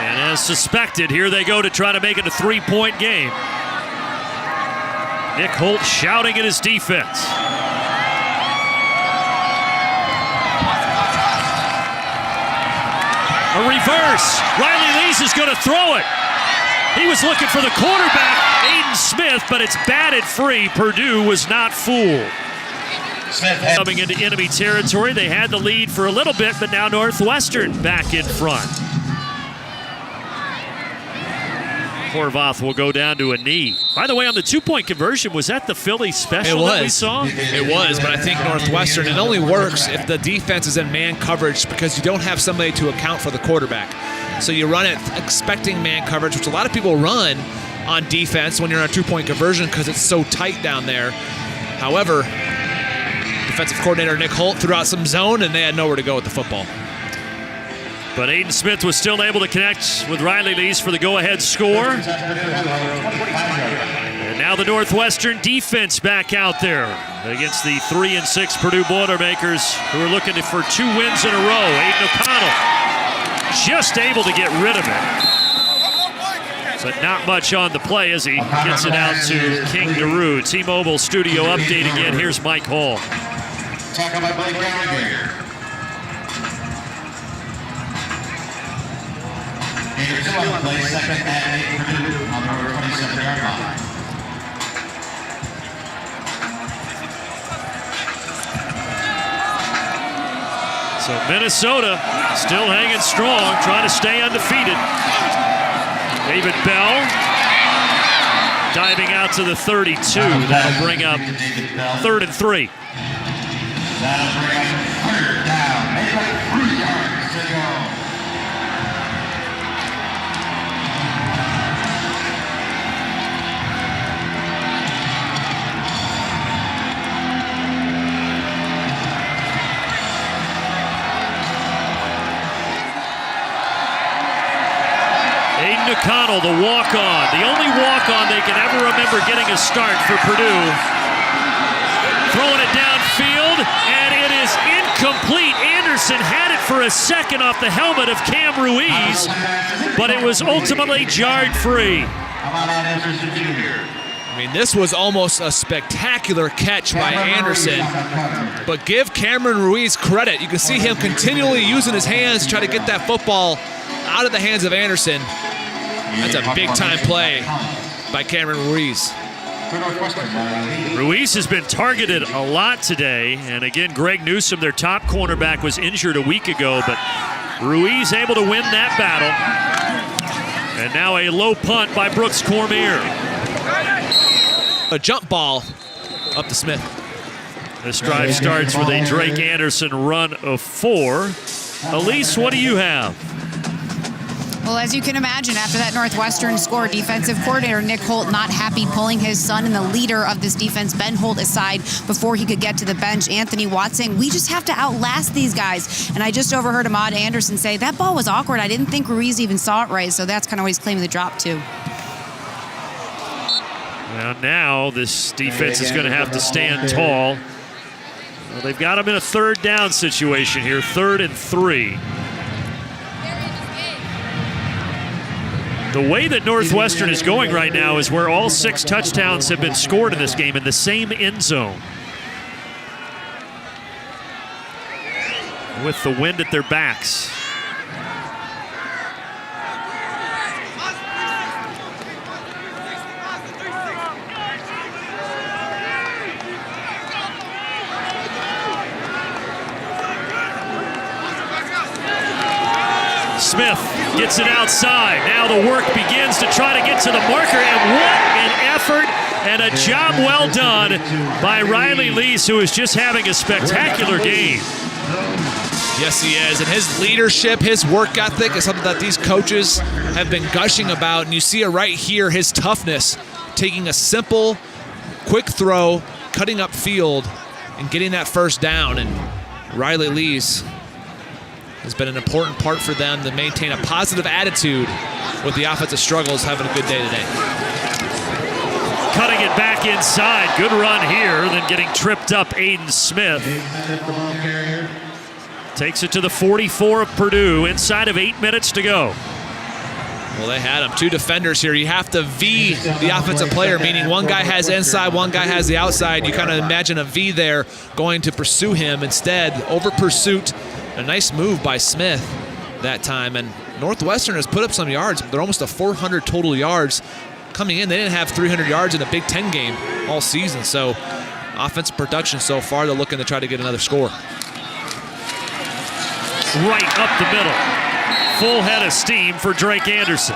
And as suspected, here they go to try to make it a 3-point game. Nick Holt shouting at his defense. A reverse. Riley Lees is going to throw it. He was looking for the quarterback, Aiden Smith, but it's batted free. Purdue was not fooled. Coming into enemy territory, they had the lead for a little bit, but now Northwestern back in front. Horvath will go down to a knee. By the way, on the 2-point conversion, was that the Philly special that we saw? It was, but I think Northwestern, it only works if the defense is in man coverage because you don't have somebody to account for the quarterback. So you run it expecting man coverage, which a lot of people run on defense when you're on a 2-point conversion because it's so tight down there. However, defensive coordinator Nick Holt threw out some zone, and they had nowhere to go with the football. But Aiden Smith was still able to connect with Riley Lees for the go-ahead score. And now the Northwestern defense back out there against the 3-6 Purdue Boilermakers, who are looking for 2 wins in a row. Aiden O'Connell just able to get rid of it. But not much on the play as he gets it out to King Daru. T-Mobile studio update again. Here's Mike Hall. Tackled by Blake Gallagher. Gator 2 on the play, 2nd and 8 Purdue on the 27-yard line. So Minnesota still hanging strong, trying to stay undefeated. David Bell diving out to the 32. That'll bring up 3rd and 3. That'll bring up 3rd down. They got 3 yards to go. Aiden O'Connell, the walk-on. The only walk-on they can ever remember getting a start for Purdue. Throwing it downfield, and it is incomplete. Anderson had it for a second off the helmet of Cam Ruiz, but it was ultimately jarred free. I mean, this was almost a spectacular catch by Anderson, but give Cameron Ruiz credit. You can see him continually using his hands to try to get that football out of the hands of Anderson. That's a big-time play by Cameron Ruiz. Ruiz has been targeted a lot today, and again, Greg Newsome, their top cornerback, was injured a week ago, but Ruiz able to win that battle. And now a low punt by Brooks Cormier. A jump ball up to Smith. This drive starts with a Drake Anderson run of 4. Elise, what do you have? Well, as you can imagine, after that Northwestern score, defensive coordinator Nick Holt not happy, pulling his son and the leader of this defense, Ben Holt, aside before he could get to the bench. Anthony Watson, we just have to outlast these guys. And I just overheard Ahmad Anderson say, that ball was awkward. I didn't think Ruiz even saw it right. So that's kind of what he's claiming the drop to. Well, now this defense is going to have to stand tall. Well, they've got him in a 3rd down situation here, 3rd and 3. The way that Northwestern is going right now is where all 6 touchdowns have been scored in this game in the same end zone. With the wind at their backs. Smith gets it outside. Now the work begins to try to get to the marker, and what an effort and a job well done by Riley Lease, who is just having a spectacular game. Yes, he is. And his leadership, his work ethic is something that these coaches have been gushing about. And you see it right here, his toughness, taking a simple, quick throw, cutting up field, and getting that first down. And Riley Lease has been an important part for them to maintain a positive attitude with the offensive struggles, having a good day today. Cutting it back inside. Good run here, then getting tripped up, Aiden Smith. Takes it to the 44 of Purdue, inside of 8 minutes to go. Well, they had him. 2 defenders here. You have to V the offensive player, meaning one guy has inside, one guy has the outside. You kind of imagine a V there going to pursue him. Instead, over pursuit, a nice move by Smith that time. And Northwestern has put up some yards. They're almost to 400 total yards coming in. They didn't have 300 yards in a Big Ten game all season. So offensive production so far, they're looking to try to get another score. Right up the middle. Full head of steam for Drake Anderson.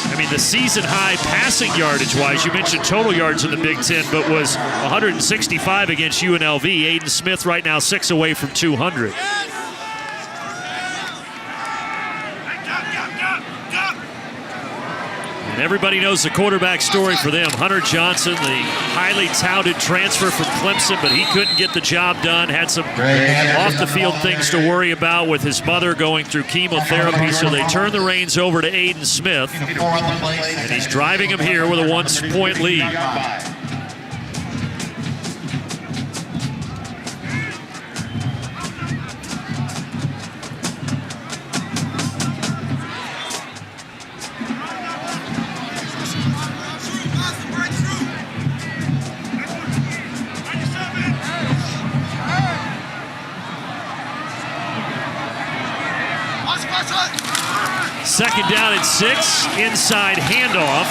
I mean, the season high passing yardage wise, you mentioned total yards in the Big Ten, but was 165 against UNLV. Aiden Smith right now 6 away from 200. And everybody knows the quarterback story for them. Hunter Johnson, the highly touted transfer from Clemson, but he couldn't get the job done. Had some off-the-field things to worry about with his mother going through chemotherapy, so they turn the reins over to Aiden Smith. And he's driving him here with a 1-point lead. Second down and 6, inside handoff.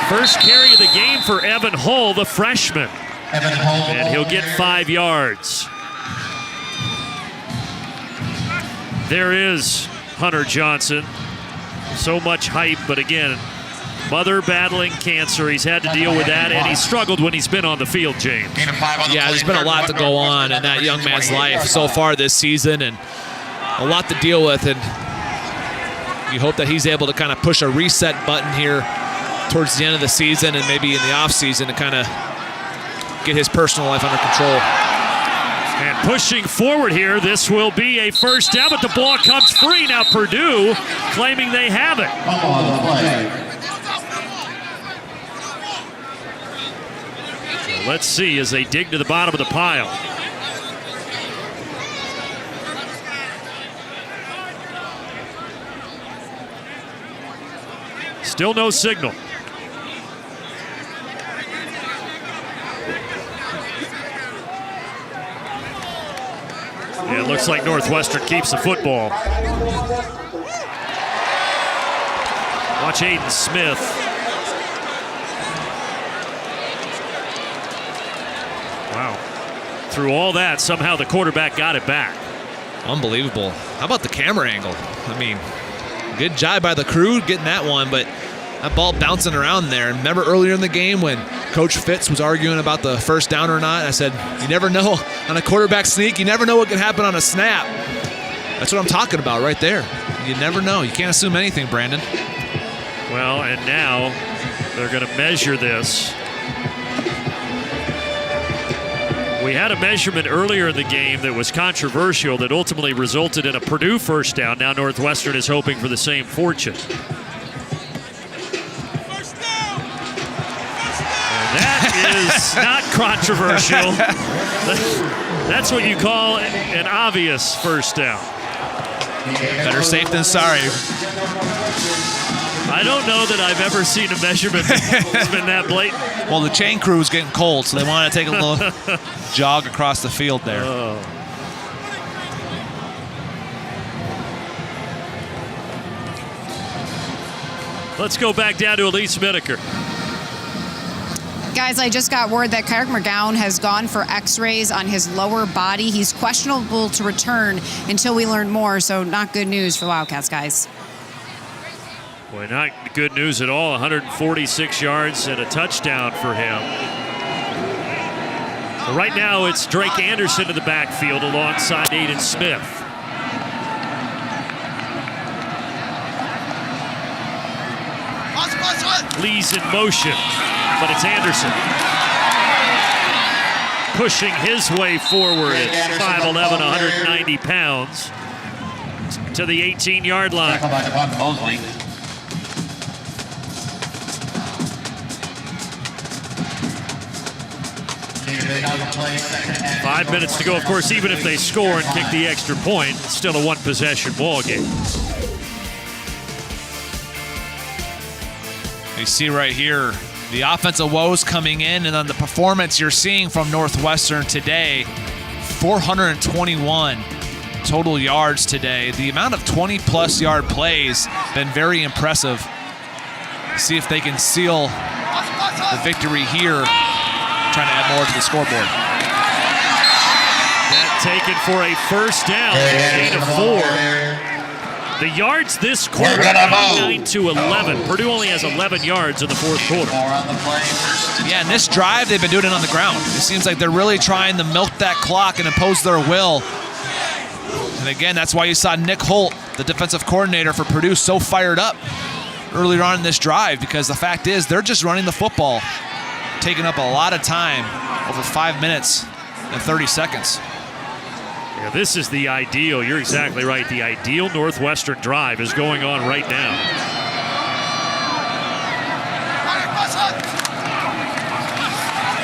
First carry of the game for Evan Hull, the freshman. And he'll get 5 yards. There is Hunter Johnson. So much hype, but again, mother battling cancer. He's had to deal with that, and he's struggled when he's been on the field, James. Yeah, there's been a lot to go on in that young man's life so far this season, and a lot to deal with. And you hope that he's able to kind of push a reset button here towards the end of the season and maybe in the offseason to kind of get his personal life under control. And pushing forward here, this will be a first down, but the ball comes free. Now Purdue claiming they have it. So let's see as they dig to the bottom of the pile. Still no signal. Yeah, it looks like Northwestern keeps the football. Watch Aiden Smith. Wow. Through all that, somehow the quarterback got it back. Unbelievable. How about the camera angle? I mean, good job by the crew getting that one, but that ball bouncing around there. And remember earlier in the game when Coach Fitz was arguing about the first down or not? I said, you never know on a quarterback sneak. You never know what can happen on a snap. That's what I'm talking about right there. You never know. You can't assume anything, Brandon. Well, and now they're going to measure this. We had a measurement earlier in the game that was controversial that ultimately resulted in a Purdue first down. Now Northwestern is hoping for the same fortune. Is not controversial. That's what you call an obvious first down. Better safe than sorry. I don't know that I've ever seen a measurement that's been that blatant. Well, the chain crew is getting cold, so they want to take a little jog across the field there. Let's go back down to Elise Miniker. Guys, I just got word that Kyrick McGowan has gone for x-rays on his lower body. He's questionable to return until we learn more, so not good news for the Wildcats, guys. Boy, not good news at all. 146 yards and a touchdown for him. But right now, it's Drake Anderson in the backfield alongside Aiden Smith. Lee's in motion, but it's Anderson pushing his way forward at 5'11", 190 pounds to the 18-yard line. 5 minutes to go. Of course, even if they score and kick the extra point, it's still a one-possession ball game. You see right here the offensive woes coming in, and then the performance you're seeing from Northwestern today. 421 total yards today. The amount of 20-plus yard plays been very impressive. See if they can seal the victory here, trying to add more to the scoreboard. That taken for a first down, gain of 4. The yards this quarter, 9 to 11. Purdue only has 11 yards in the fourth quarter. Yeah, in this drive, they've been doing it on the ground. It seems like they're really trying to milk that clock and impose their will. And again, that's why you saw Nick Holt, the defensive coordinator for Purdue, so fired up earlier on in this drive, because the fact is they're just running the football, taking up a lot of time, over 5 minutes and 30 seconds. Yeah, this is the ideal. You're exactly right. The ideal Northwestern drive is going on right now.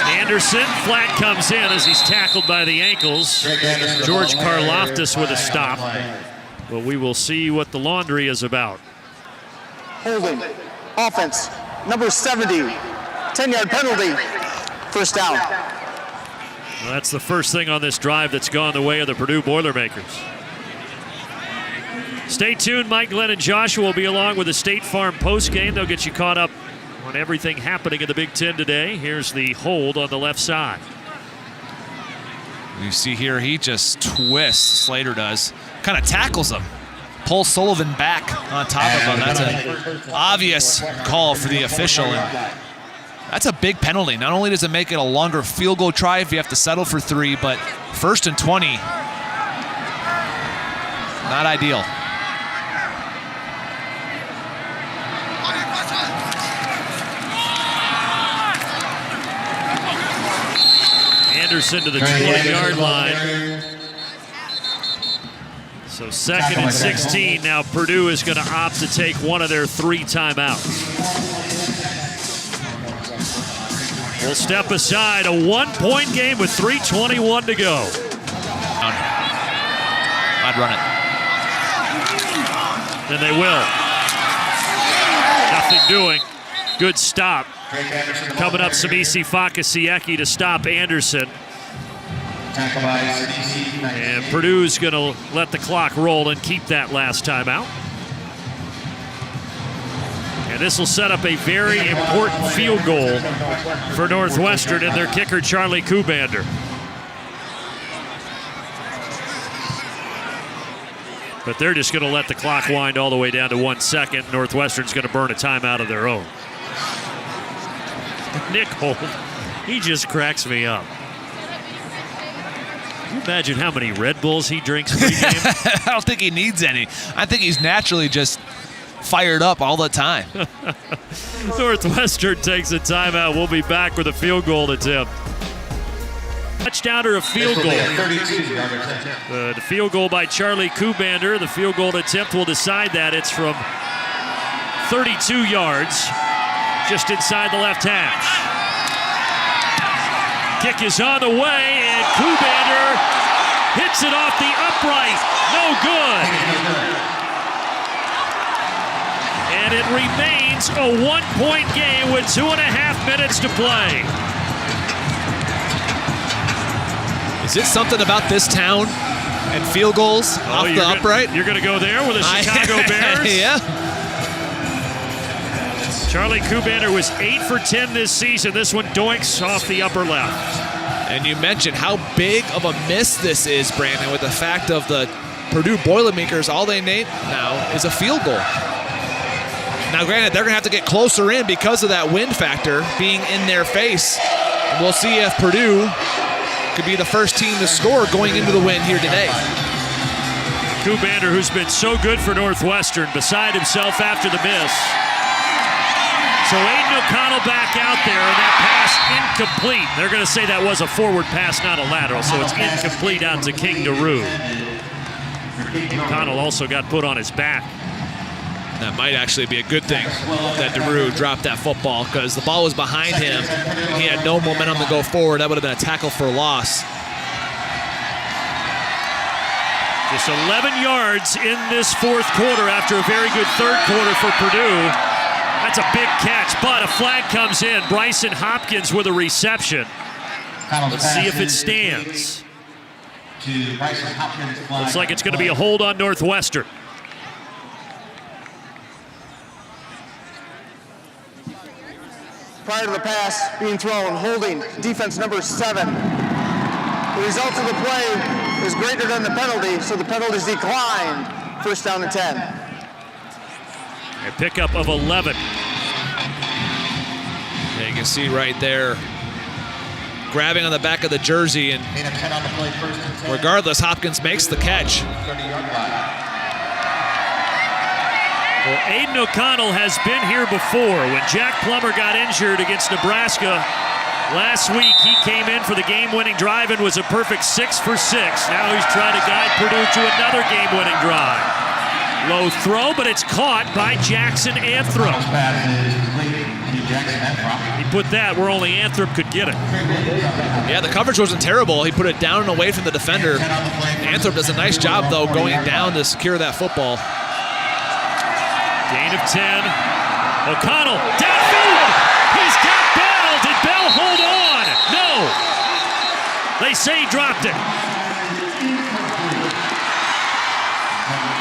Anderson, flat comes in as he's tackled by the ankles. George Karloftis with a stop. But we will see what the laundry is about. Holding. Offense. Number 70. 10-yard penalty. First down. Well, that's the first thing on this drive that's gone the way of the Purdue Boilermakers. Stay tuned. Mike, Glenn, and Joshua will be along with the State Farm postgame. They'll get you caught up on everything happening in the Big Ten today. Here's the hold on the left side. You see here, he just twists, Slater does, kind of tackles him. Pulls Sullivan back on top of him. That's an obvious call for the official. And that's a big penalty. Not only does it make it a longer field goal try if you have to settle for 3, but 1st and 20, not ideal. Anderson to the 20-yard line. So 2nd and 16. Now Purdue is going to opt to take one of their 3 timeouts. We'll step aside. A 1-point game with 3:21 to go. I'd run it. Then they will. Nothing doing. Good stop. Coming up, Samisi Fakasieki to stop Anderson. And Purdue's going to let the clock roll and keep that last timeout. And this will set up a very important field goal for Northwestern and their kicker, Charlie Kubander. But they're just going to let the clock wind all the way down to 1 second. Northwestern's going to burn a timeout of their own. Nick Holt, he just cracks me up. Can you imagine how many Red Bulls he drinks pregame? I don't think he needs any. I think he's naturally just fired up all the time. Northwestern takes a timeout. We'll be back with a field goal attempt. Touchdown or a field goal? The field goal by Charlie Kubander. The field goal attempt will decide that. It's from 32 yards, just inside the left hash. Kick is on the way, and Kubander hits it off the upright. No good. And it remains a 1-point game with 2.5 minutes to play. Is it something about this town and field goals off the upright? You're going to go there with the Chicago Bears? Yeah. Charlie Kubander was 8 for 10 this season. This one doinks off the upper left. And you mentioned how big of a miss this is, Brandon, with the fact of the Purdue Boilermakers, all they need now is a field goal. Now, granted, they're going to have to get closer in because of that wind factor being in their face. And we'll see if Purdue could be the first team to score going into the wind here today. Kubander, who's been so good for Northwestern, beside himself after the miss. So Aiden O'Connell back out there, and that pass incomplete. They're going to say that was a forward pass, not a lateral, so it's incomplete out to King DeRue. O'Connell also got put on his back. That might actually be a good thing that DeRue dropped that football, because the ball was behind him. He had no momentum to go forward. That would have been a tackle for a loss. Just 11 yards in this fourth quarter after a very good third quarter for Purdue. That's a big catch, but a flag comes in. Bryson Hopkins with a reception. Let's see if it stands. Looks like it's going to be a hold on Northwestern. Prior to the pass being thrown, holding defense number 7. The result of the play is greater than the penalty, so the penalty is declined. First down and 10. A pickup of 11. Yeah, you can see right there, grabbing on the back of the jersey, and regardless, Hopkins makes the catch. Well, Aiden O'Connell has been here before. When Jack Plummer got injured against Nebraska last week, he came in for the game-winning drive and was a perfect 6 for 6. Now he's trying to guide Purdue to another game-winning drive. Low throw, but it's caught by Jackson Anthrop. He put that where only Anthrop could get it. Yeah, the coverage wasn't terrible. He put it down and away from the defender. Anthrop does a nice job, though, going down to secure that football. Gain of 10. O'Connell, downfield! He's got Bell! Did Bell hold on? No! They say he dropped it.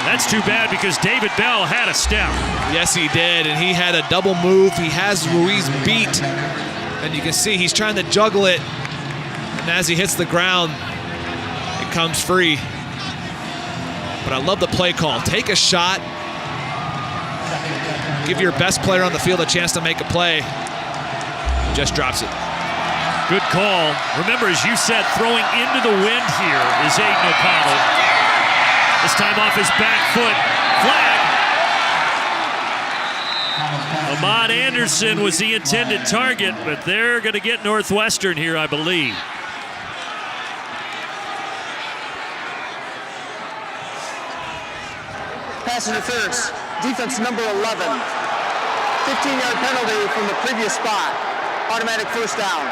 That's too bad because David Bell had a step. Yes, he did, and he had a double move. He has Ruiz beat, and you can see he's trying to juggle it, and as he hits the ground, it comes free. But I love the play call. Take a shot. Give your best player on the field a chance to make a play. Just drops it. Good call. Remember, as you said, throwing into the wind here is Aiden O'Connell. This time off his back foot. Flag. Ahmad Anderson was the intended target, but they're going to get Northwestern here, I believe. Pass interference. Defense number 11. 15-yard penalty from the previous spot. Automatic first down.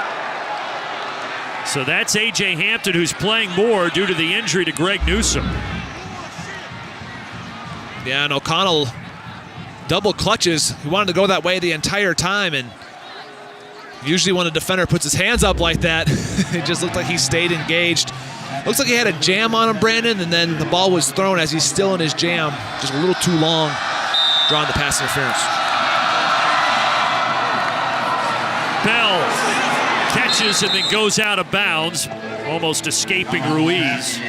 So that's A.J. Hampton, who's playing more due to the injury to Greg Newsom. Yeah, and O'Connell double clutches. He wanted to go that way the entire time, and usually when a defender puts his hands up like that, it just looked like he stayed engaged. Looks like he had a jam on him, Brandon, and then the ball was thrown as he's still in his jam, just a little too long, drawing the pass interference. Bell catches and then goes out of bounds, almost escaping Ruiz.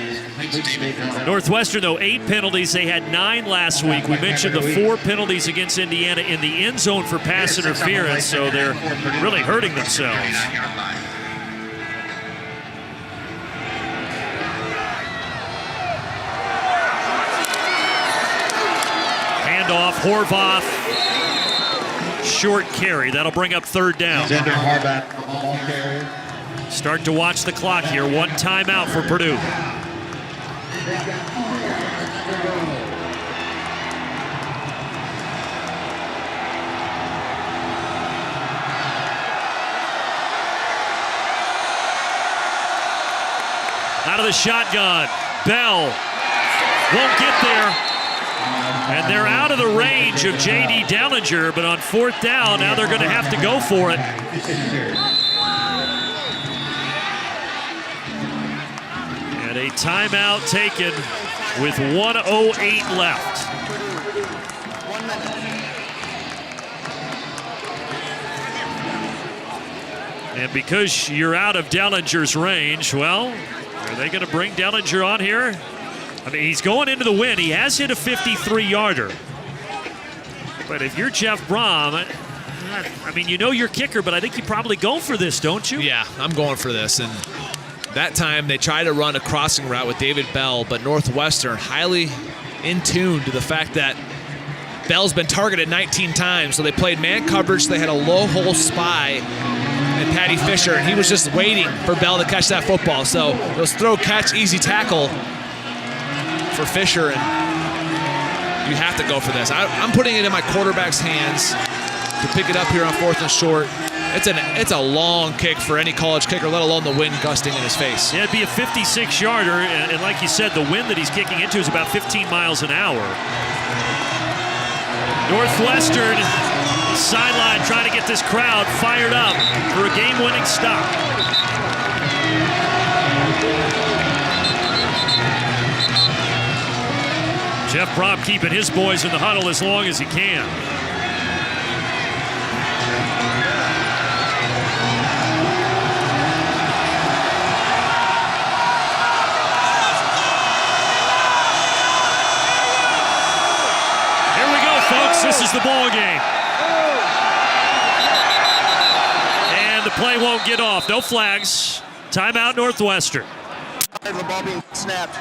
Northwestern, though, 8 penalties. They had 9 last week. We mentioned the 4 penalties against Indiana in the end zone for pass interference, so they're really hurting themselves. Handoff, Horvath, short carry. That'll bring up third down. Start to watch the clock here. 1 timeout for Purdue. Out of the shotgun. Bell won't get there. And they're out of the range of J.D. Dellinger, but on 4th down, now they're going to have to go for it. And a timeout taken with 1:08 left. And because you're out of Dellinger's range, well, are they going to bring Dellinger on here? I mean, he's going into the win. He has hit a 53-yarder. But if you're Jeff Brom, I mean, you know your kicker, but I think you probably go for this, don't you? Yeah, I'm going for this. And that time they tried to run a crossing route with David Bell, but Northwestern highly in tune to the fact that Bell's been targeted 19 times. So they played man coverage. They had a low hole spy and Patty Fisher, and he was just waiting for Bell to catch that football. So it was throw, catch, easy tackle for Fisher, and you have to go for this. I'm putting it in my quarterback's hands to pick it up here on 4th and short. It's a long kick for any college kicker, let alone the wind gusting in his face. Yeah, it'd be a 56-yarder, and like you said, the wind that he's kicking into is about 15 miles an hour. Northwestern sideline trying to get this crowd fired up for a game-winning stop. Jeff Brom keeping his boys in the huddle as long as he can. Here we go, folks. This is the ball game. And the play won't get off. No flags. Timeout, Northwestern. The ball being snapped.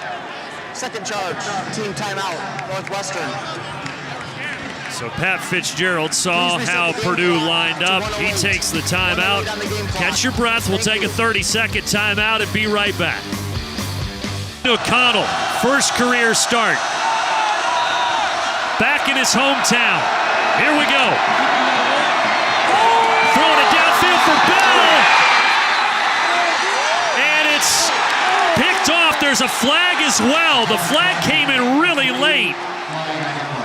Second charge, team timeout, Northwestern. So Pat Fitzgerald saw how Purdue lined up. He takes the timeout. Catch your breath. We'll take a 30-second timeout and be right back. O'Connell, first career start. Back in his hometown. Here we go. Throwing it downfield for Bell. And it's picked off. There's a flag as well. The flag came in really late.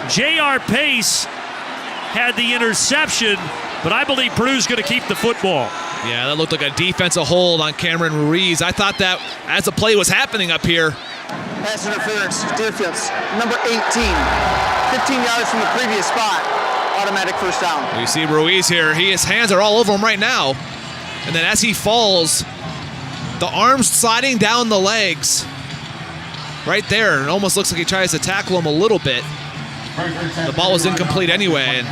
J.R. Pace had the interception, but I believe Purdue's going to keep the football. Yeah, that looked like a defensive hold on Cameron Ruiz. I thought that as the play was happening up here. Pass interference, defense, number 18. 15 yards from the previous spot. Automatic first down. You see Ruiz here. His hands are all over him right now. And then as he falls, the arms sliding down the legs right there. It almost looks like he tries to tackle him a little bit. The ball was incomplete anyway. And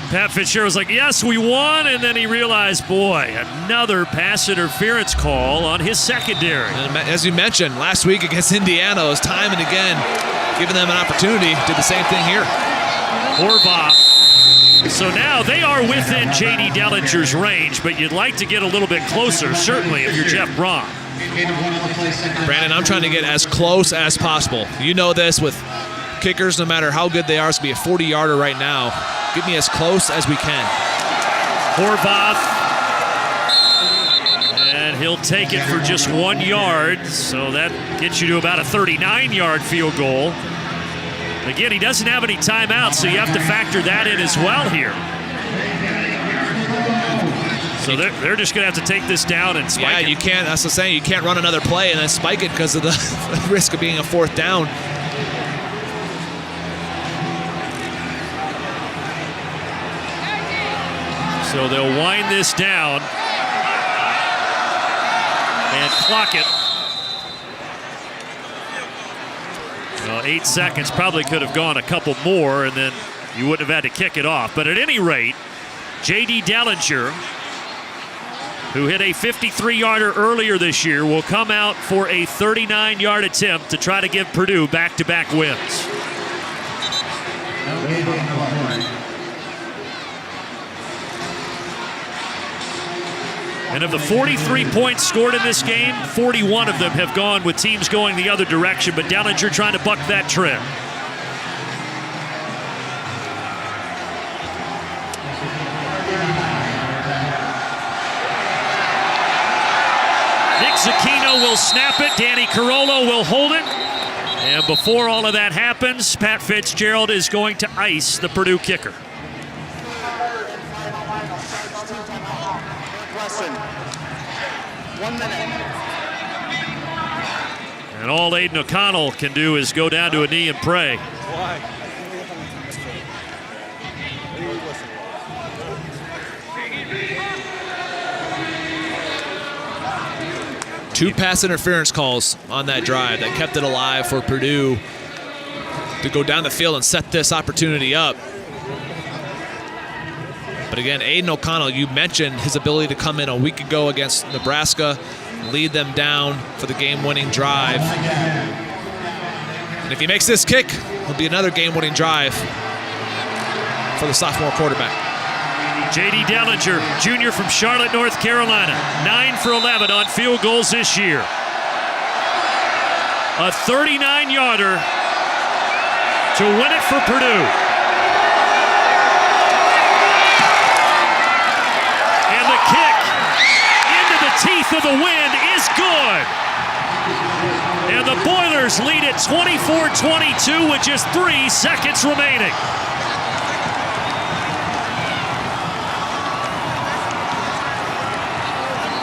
Pat Fitzgerald was like, yes, we won. And then he realized, boy, another pass interference call on his secondary. And as you mentioned, last week against Indiana, it was time and again giving them an opportunity. Did the same thing here. Horvath. So now they are within J.D. Dellinger's range, but you'd like to get a little bit closer, certainly, if you're Jeff Brom. Brandon, I'm trying to get as close as possible. You know this with kickers, no matter how good they are, it's going to be a 40-yarder right now. Get me as close as we can. Horvath. And he'll take it for just 1 yard, so that gets you to about a 39-yard field goal. Again, he doesn't have any timeouts, so you have to factor that in as well here. So they're just going to have to take this down and spike it. Yeah, you can't. That's the saying. You can't run another play and then spike it because of the risk of being a 4th down. So they'll wind this down and clock it. Well, 8 seconds probably could have gone a couple more, and then you wouldn't have had to kick it off. But at any rate, J.D. Dellinger, who hit a 53-yarder earlier this year, will come out for a 39-yard attempt to try to give Purdue back-to-back wins. And of the 43 points scored in this game, 41 of them have gone with teams going the other direction, but Dellinger trying to buck that trend. Nick Zucchino will snap it. Danny Carollo will hold it. And before all of that happens, Pat Fitzgerald is going to ice the Purdue kicker. 1 minute. And all Aiden O'Connell can do is go down to a knee and pray. Why? 2 pass interference calls on that drive that kept it alive for Purdue to go down the field and set this opportunity up. But again, Aiden O'Connell, you mentioned his ability to come in a week ago against Nebraska, lead them down for the game-winning drive. And if he makes this kick, it'll be another game-winning drive for the sophomore quarterback. J.D. Dellinger, junior from Charlotte, North Carolina, 9 for 11 on field goals this year. A 39-yarder to win it for Purdue. And the kick into the teeth of the wind is good. And the Boilers lead at 24-22 with just 3 seconds remaining.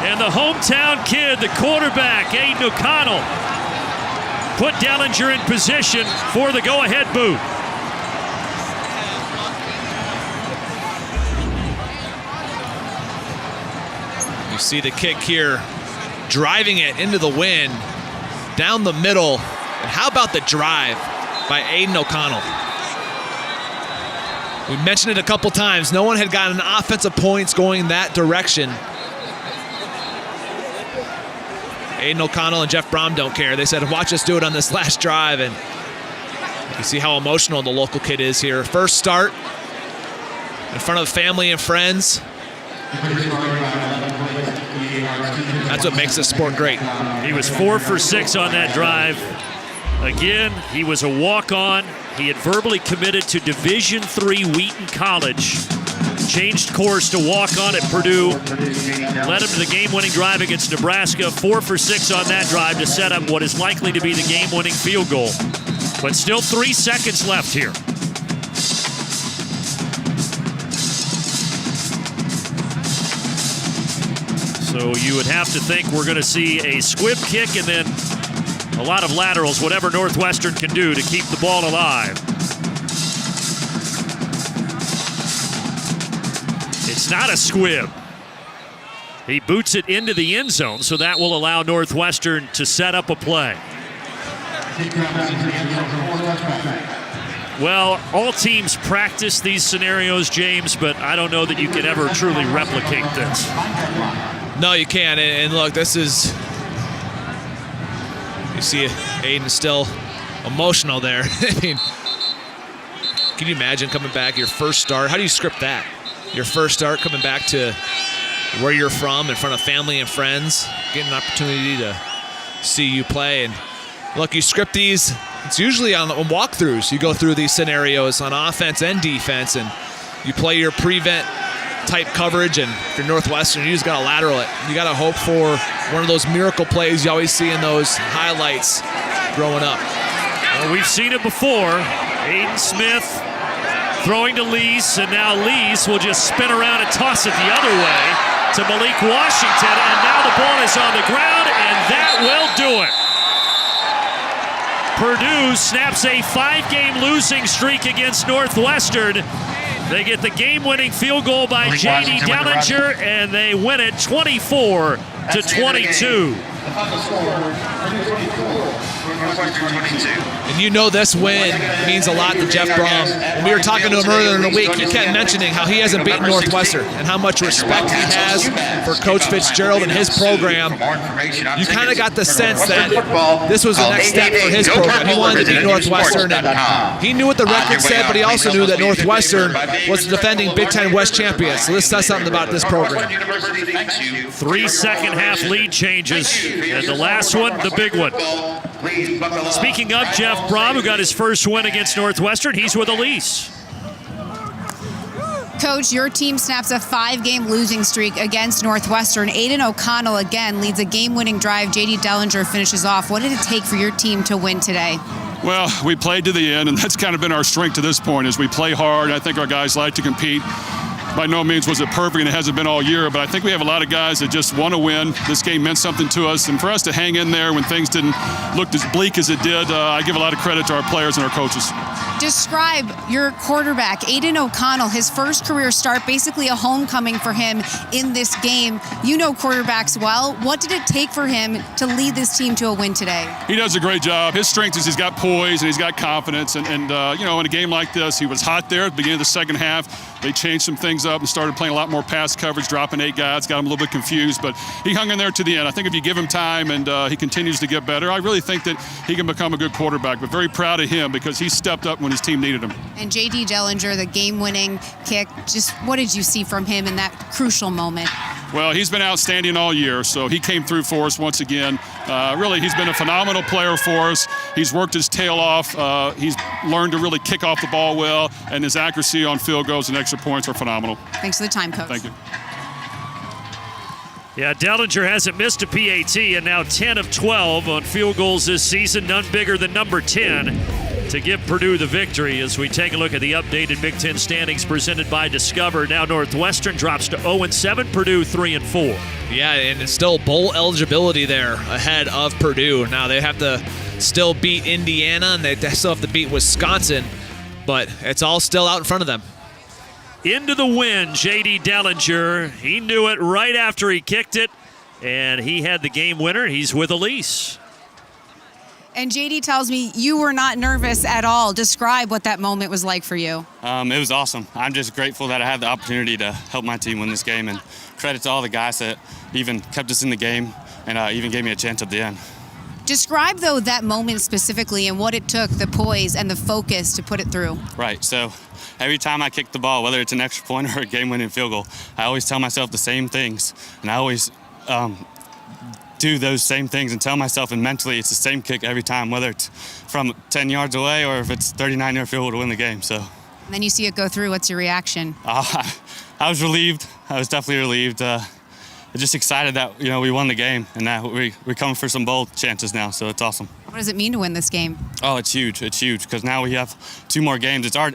And the hometown kid, the quarterback, Aiden O'Connell, put Dellinger in position for the go-ahead boot. You see the kick here, driving it into the wind, down the middle. And how about the drive by Aiden O'Connell? We mentioned it a couple times. No one had gotten offensive points going that direction. Aiden O'Connell and Jeff Brom don't care. They said, watch us do it on this last drive. And you see how emotional the local kid is here. First start in front of family and friends. That's what makes this sport great. He was 4 for 6 on that drive. Again, he was a walk-on. He had verbally committed to Division III Wheaton College. Changed course to walk on at Purdue. Led him to the game-winning drive against Nebraska. 4 for 6 on that drive to set up what is likely to be the game-winning field goal. But still 3 seconds left here. So you would have to think we're going to see a squib kick and then a lot of laterals, whatever Northwestern can do to keep the ball alive. It's not a squib. He boots it into the end zone, so that will allow Northwestern to set up a play. Well, all teams practice these scenarios, James, but I don't know that you can ever truly replicate this. No, you can't. And look, this is... You see Aiden still emotional there. I mean, can you imagine coming back, your first start? How do you script that? Your first start, coming back to where you're from in front of family and friends, getting an opportunity to see you play. And look, you script these, it's usually on walkthroughs. You go through these scenarios on offense and defense, and you play your prevent type coverage, and if you're Northwestern, you just got to lateral it. You got to hope for one of those miracle plays you always see in those highlights growing up. Well, we've seen it before. Aiden Smith throwing to Lees, and now Lees will just spin around and toss it the other way to Malik Washington, and now the ball is on the ground, and that will do it. Purdue snaps a 5-game losing streak against Northwestern. They get the game-winning field goal by J.D. Dellinger, and they win it 24-22. And you know this win means a lot to Jeff Brom. When we were talking to him earlier in the week, he kept mentioning how he hasn't beaten Northwestern and how much respect he has for Coach Fitzgerald and his program. You kind of got the sense that this was the next step for his program. He wanted to beat Northwestern, and he knew what the record said, but he also knew that Northwestern was the defending Big Ten West champion. So this says something about this program. 3 second-half lead changes, and the last one, the big one. Speaking of Jeff Brom, who got his first win against Northwestern, he's with Elise. Coach, your team snaps a 5-game losing streak against Northwestern. Aiden O'Connell again leads a game-winning drive. J.D. Dellinger finishes off. What did it take for your team to win today? Well, we played to the end, and that's kind of been our strength to this point, is we play hard. I think our guys like to compete. By no means was it perfect, and it hasn't been all year, but I think we have a lot of guys that just want to win. This game meant something to us, and for us to hang in there when things didn't look as bleak as it did, I give a lot of credit to our players and our coaches. Describe your quarterback, Aiden O'Connell, his first career start, basically a homecoming for him in this game. You know quarterbacks well. What did it take for him to lead this team to a win today? He does a great job. His strength is he's got poise and he's got confidence. And you know, in a game like this, he was hot there at the beginning of the second half. They changed some things up and started playing a lot more pass coverage, dropping 8 guys, got him a little bit confused. But he hung in there to the end. I think if you give him time and he continues to get better, I really think that he can become a good quarterback. But very proud of him because he stepped up when his team needed him. And J.D. Dellinger, the game-winning kick, just what did you see from him in that crucial moment? Well, he's been outstanding all year, so he came through for us once again. Really, he's been a phenomenal player for us. He's worked his tail off. He's learned to really kick off the ball well, and his accuracy on field goals and extra points are phenomenal. Thanks for the time, Coach. Thank you. Yeah, Dellinger hasn't missed a PAT and now 10 of 12 on field goals this season, none bigger than number 10 to give Purdue the victory as we take a look at the updated Big Ten standings presented by Discover. Now Northwestern drops to 0-7, Purdue 3-4. Yeah, and it's still bowl eligibility there ahead of Purdue. Now they have to still beat Indiana and they still have to beat Wisconsin, but it's all still out in front of them. Into the win, J.D. Dellinger. He knew it right after he kicked it, and he had the game winner. He's with Elise. And JD tells me you were not nervous at all. Describe what that moment was like for you. It was awesome. I'm just grateful that I had the opportunity to help my team win this game, and credit to all the guys that even kept us in the game and even gave me a chance at the end. Describe, though, that moment specifically and what it took, the poise and the focus to put it through. Right, so every time I kick the ball, whether it's an extra point or a game-winning field goal, I always tell myself the same things, and I always do those same things and tell myself, and mentally it's the same kick every time, whether it's from 10 yards away or if it's 39-yard field goal to win the game. So. And then you see it go through. What's your reaction? I was relieved. I was definitely relieved. Just excited that we won the game and that we're coming for some bowl chances now. So it's awesome. What does it mean to win this game? Oh, it's huge. It's huge because now we have 2 more games. Our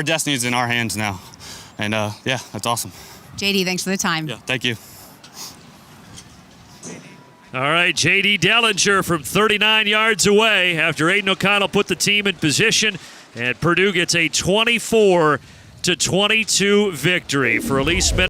destiny is in our hands now, and yeah, that's awesome. JD, thanks for the time. Yeah, thank you. All right, J.D. Dellinger from 39 yards away after Aiden O'Connell put the team in position, and Purdue gets a 24-22 victory for Elise Smith.